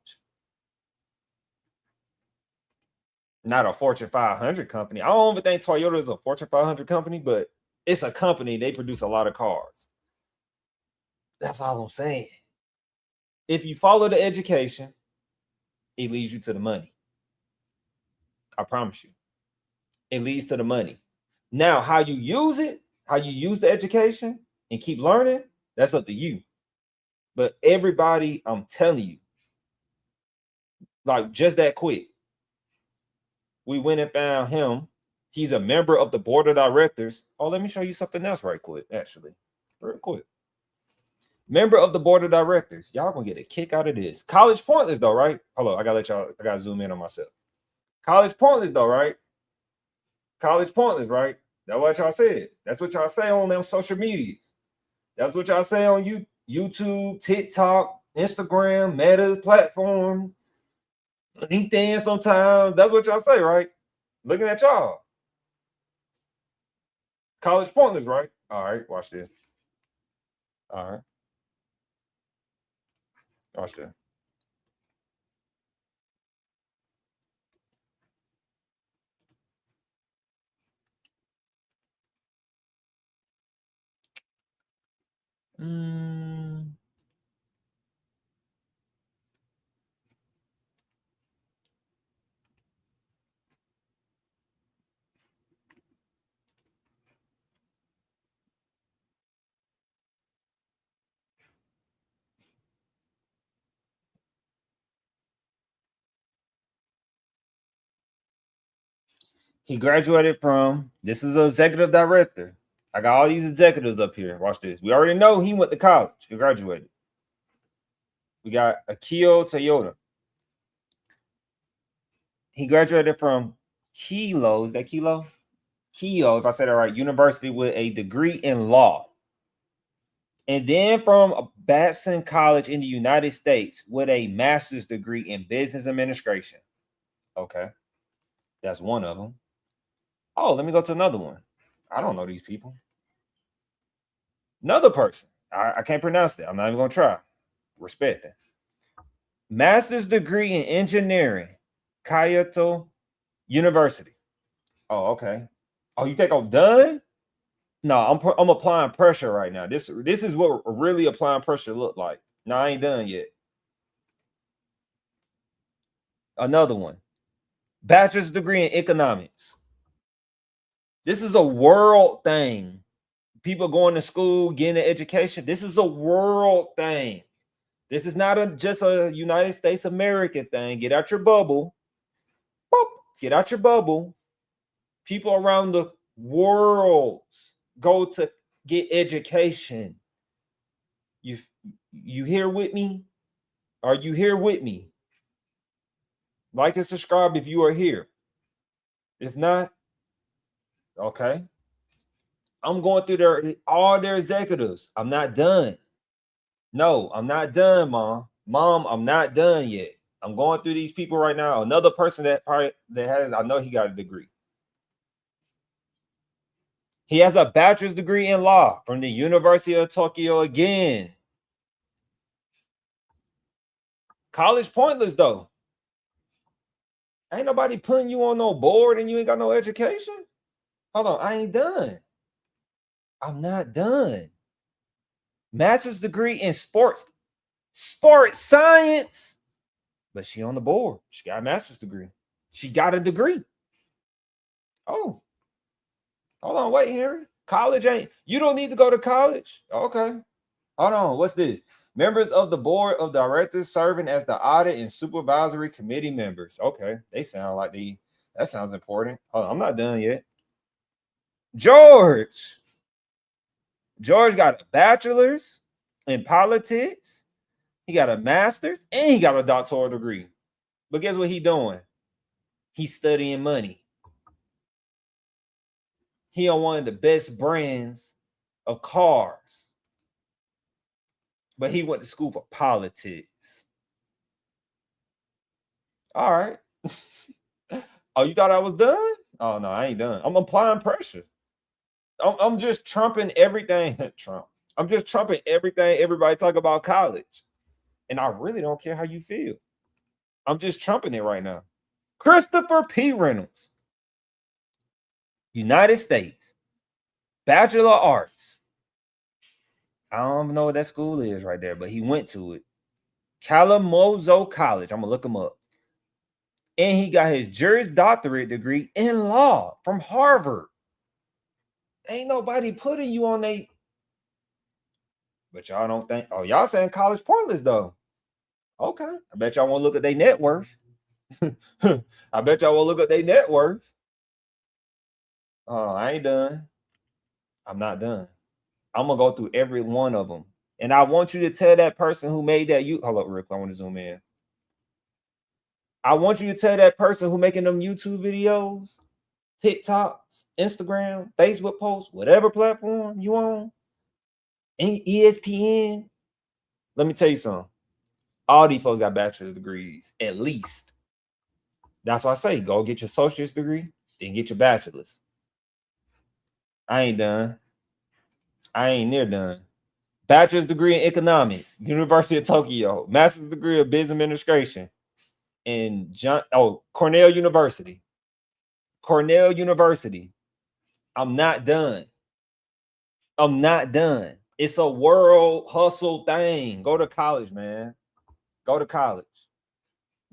Not a Fortune 500 company. I don't even think Toyota is a Fortune 500 company, but it's a company. They produce a lot of cars. That's all I'm saying. If you follow the education, it leads you to the money. I promise you. It leads to the money. Now, how you use it, how you use the education and keep learning, that's up to you. But everybody, I'm telling you, like just that quick, we went and found him. He's a member of the board of directors. Oh, let me show you something else right quick, actually. Real quick. Member of the board of directors. Y'all gonna get a kick out of this. College pointless though, right? Hold on, I gotta zoom in on myself. College pointless though, right? College pointless, right? That's what y'all said. That's what y'all say on them social medias. That's what y'all say on YouTube, TikTok, Instagram, Meta platforms, LinkedIn sometimes. That's what y'all say, right? Looking at y'all. College pointless, right? All right, watch this. All right. Watch that. He graduated from, this is an executive director. I got all these executives up here. Watch this. We already know he went to college. He graduated. We got Akio Toyota. He graduated from Kilo. Is that Kilo? Kyo, if I said it right, university with a degree in law. And then from Batson College in the United States with a master's degree in business administration. Okay. That's one of them. Oh, let me go to another one. I don't know these people. Another person. I can't pronounce that. I'm not even going to try. Respect that. Master's degree in engineering, Kyoto University. Oh, okay. Oh, you think I'm done? No, I'm applying pressure right now. This is what really applying pressure look like. No, I ain't done yet. Another one. Bachelor's degree in economics. This is a world thing. People going to school, getting an education. This is a world thing. This is not just a United States American thing. Get out your bubble. Boop. Get out your bubble. People around the world go to get education. You here with me? Are you here with me? Like and subscribe if you are here. If not, okay. I'm going through all their executives. I'm not done. No, I'm not done, Mom. Mom, I'm not done yet. I'm going through these people right now. Another person that has, I know he got a degree. He has a bachelor's degree in law from the University of Tokyo again. College pointless, though. Ain't nobody putting you on no board and you ain't got no education. Hold on, I ain't done. I'm not done. Master's degree in sports science. But she on the board. She got a master's degree. She got a degree. Oh. Hold on, wait, Henry. College ain't, you don't need to go to college. Okay. Hold on, what's this? Members of the board of directors serving as the audit and supervisory committee members. Okay, they sound like that sounds important. Hold on, I'm not done yet. George got a bachelor's in politics. He got a master's and he got a doctoral degree. But guess what he's doing? He's studying money. He on one of the best brands of cars. But he went to school for politics. All right. Oh, you thought I was done? Oh, no, I ain't done. I'm applying pressure. I'm just trumping everything. Trump. I'm just trumping everything everybody talk about college. And I really don't care how you feel. I'm just trumping it right now. Christopher P. Reynolds, United States, Bachelor of Arts. I don't know what that school is right there, but he went to it. Kalamazoo College. I'm going to look him up. And he got his Juris Doctorate degree in law from Harvard. Ain't nobody putting you on a... But y'all don't think... Oh, y'all saying college pointless, though. Okay. I bet y'all want to look at their net worth. I bet y'all will look at their net worth. Oh, I ain't done. I'm not done. I'm gonna go through every one of them, and I want you to tell that person who made that. Hold up, Rick. I want to zoom in. I want you to tell that person who making them YouTube videos, TikToks, Instagram, Facebook posts, whatever platform you on, ESPN. Let me tell you something. All these folks got bachelor's degrees, at least. That's why I say go get your associate's degree, then get your bachelor's. I ain't done. I ain't near done. Bachelor's degree in economics, University of Tokyo. Master's degree of business administration in Cornell University. Cornell University. I'm not done. I'm not done. It's a world hustle thing. Go to college, man. Go to college.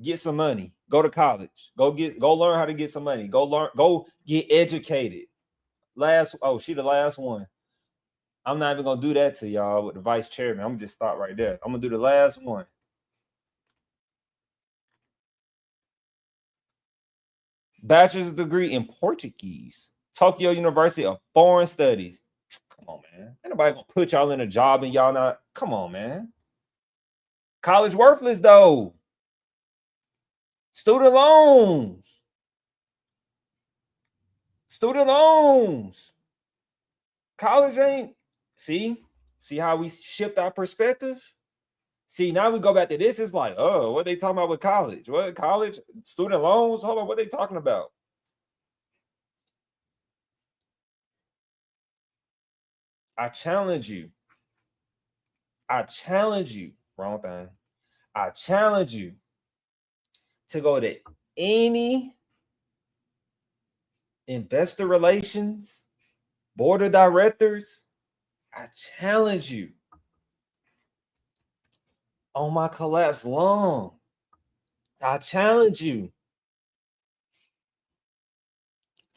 Get some money. Go to college. Go learn how to get some money. Go get educated. She the last one. I'm not even gonna do that to y'all with the vice chairman. I'm gonna just stop right there. I'm gonna do the last one. Bachelor's degree in Portuguese, Tokyo University of Foreign Studies. Come on, man. Ain't nobody gonna put y'all in a job and y'all not. Come on, man. College worthless though. Student loans. Student loans. College ain't. See how we shift our perspective? See, now we go back to this. It's like, oh, what they talking about with college? What college? Student loans? Hold on, what they talking about? I challenge you. Wrong thing. I challenge you to go to any investor relations, board of directors. I challenge you on my collapsed lung. I challenge you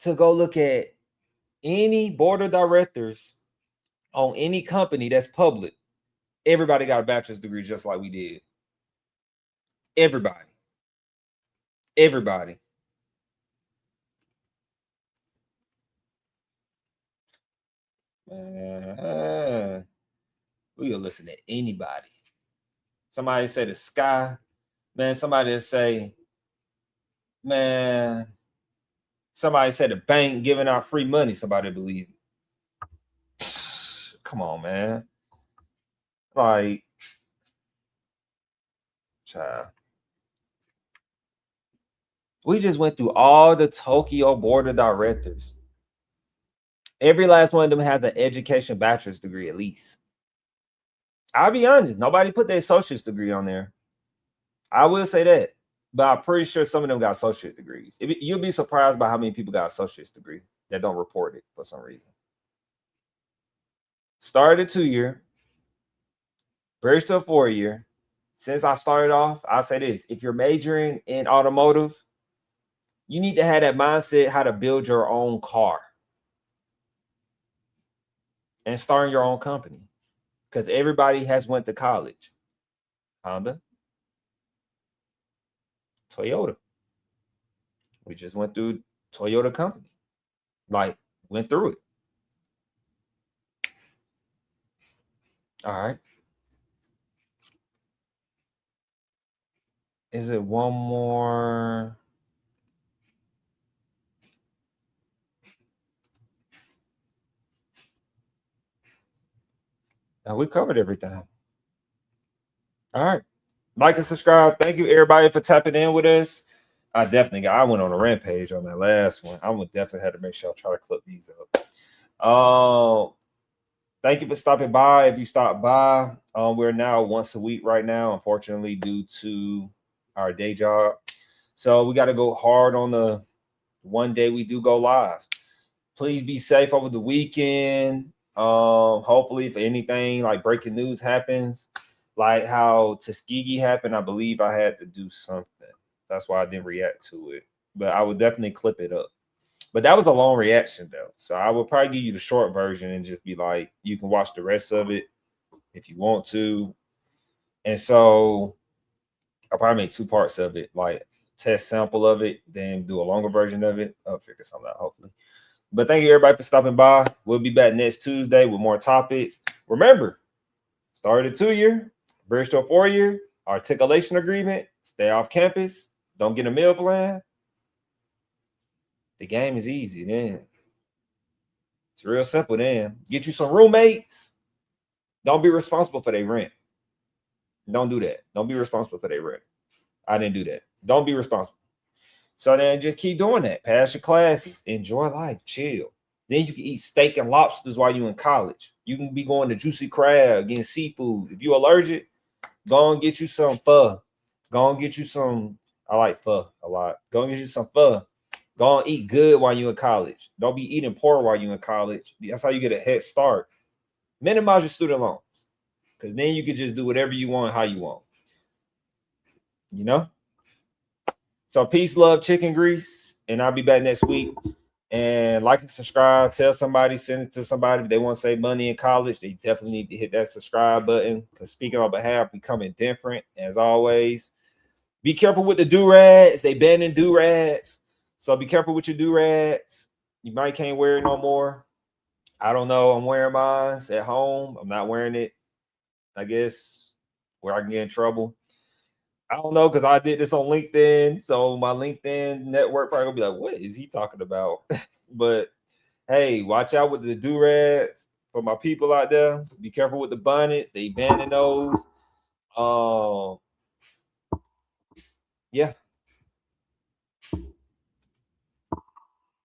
to go look at any board of directors on any company that's public. Everybody got a bachelor's degree just like we did. Everybody. We'll listen to anybody. Somebody say the sky, man. Somebody say, man. Somebody said the bank giving out free money. Somebody believe it. Come on, man. Like, child. We just went through all the Tokyo board of directors. Every last one of them has an education bachelor's degree at least. I'll be honest, nobody put their associate's degree on there. I will say that, but I'm pretty sure some of them got associate degrees. You'll be surprised by how many people got associate's degree that don't report it for some reason. Started a 2-year, bridged to a 4-year. Since I started off, I'll say this. If you're majoring in automotive, you need to have that mindset how to build your own car and start your own company. Because everybody has went to college. Honda, Toyota. We just went through Toyota company. Like, went through it. All right. Is it one more? Now we covered everything. All right. Like and subscribe. Thank you, everybody, for tapping in with us. I went on a rampage on that last one. I would definitely have to make sure I try to clip these up. Thank you for stopping by. If you stopped by, we're now once a week right now, unfortunately, due to our day job. So we got to go hard on the one day we do go live. Please be safe over the weekend. Hopefully, if anything like breaking news happens, like how Tuskegee happened, I believe I had to do something. That's why I didn't react to it. But I would definitely clip it up. But that was a long reaction, though. So I will probably give you the short version and just be like, you can watch the rest of it if you want to. And so I'll probably make 2 parts of it, like test sample of it, then do a longer version of it. I'll figure something out, hopefully. But thank you, everybody, for stopping by. We'll be back next Tuesday with more topics. Remember, started a 2-year, bridge to a 4-year, articulation agreement, stay off campus, don't get a meal plan. The game is easy then. It's real simple then. Get you some roommates. Don't be responsible for their rent. Don't do that. Don't be responsible for their rent. I didn't do that. Don't be responsible. So then just keep doing that. Pass your classes. Enjoy life. Chill. Then you can eat steak and lobsters while you're in college. You can be going to Juicy Crab, getting seafood. If you're allergic, go and get you some pho. Go and get you some. I like pho a lot. Go and get you some pho. Go and eat good while you're in college. Don't be eating poor while you're in college. That's how you get a head start. Minimize your student loans. Because then you can just do whatever you want, how you want. You know? So peace, love, chicken grease. And I'll be back next week. And like and subscribe. Tell somebody, send it to somebody. If they want to save money in college, they definitely need to hit that subscribe button. Because speaking on behalf, we coming different as always. Be careful with the Durags. They banning Durags. So be careful with your Durags. You might can't wear it no more. I don't know. I'm wearing mine at home. I'm not wearing it, I guess, where I can get in trouble. I don't know, because I did this on LinkedIn. So my LinkedIn network probably gonna be like, what is he talking about? But hey, watch out with the Durags for my people out there. Be careful with the bonnets. They banning those. Yeah.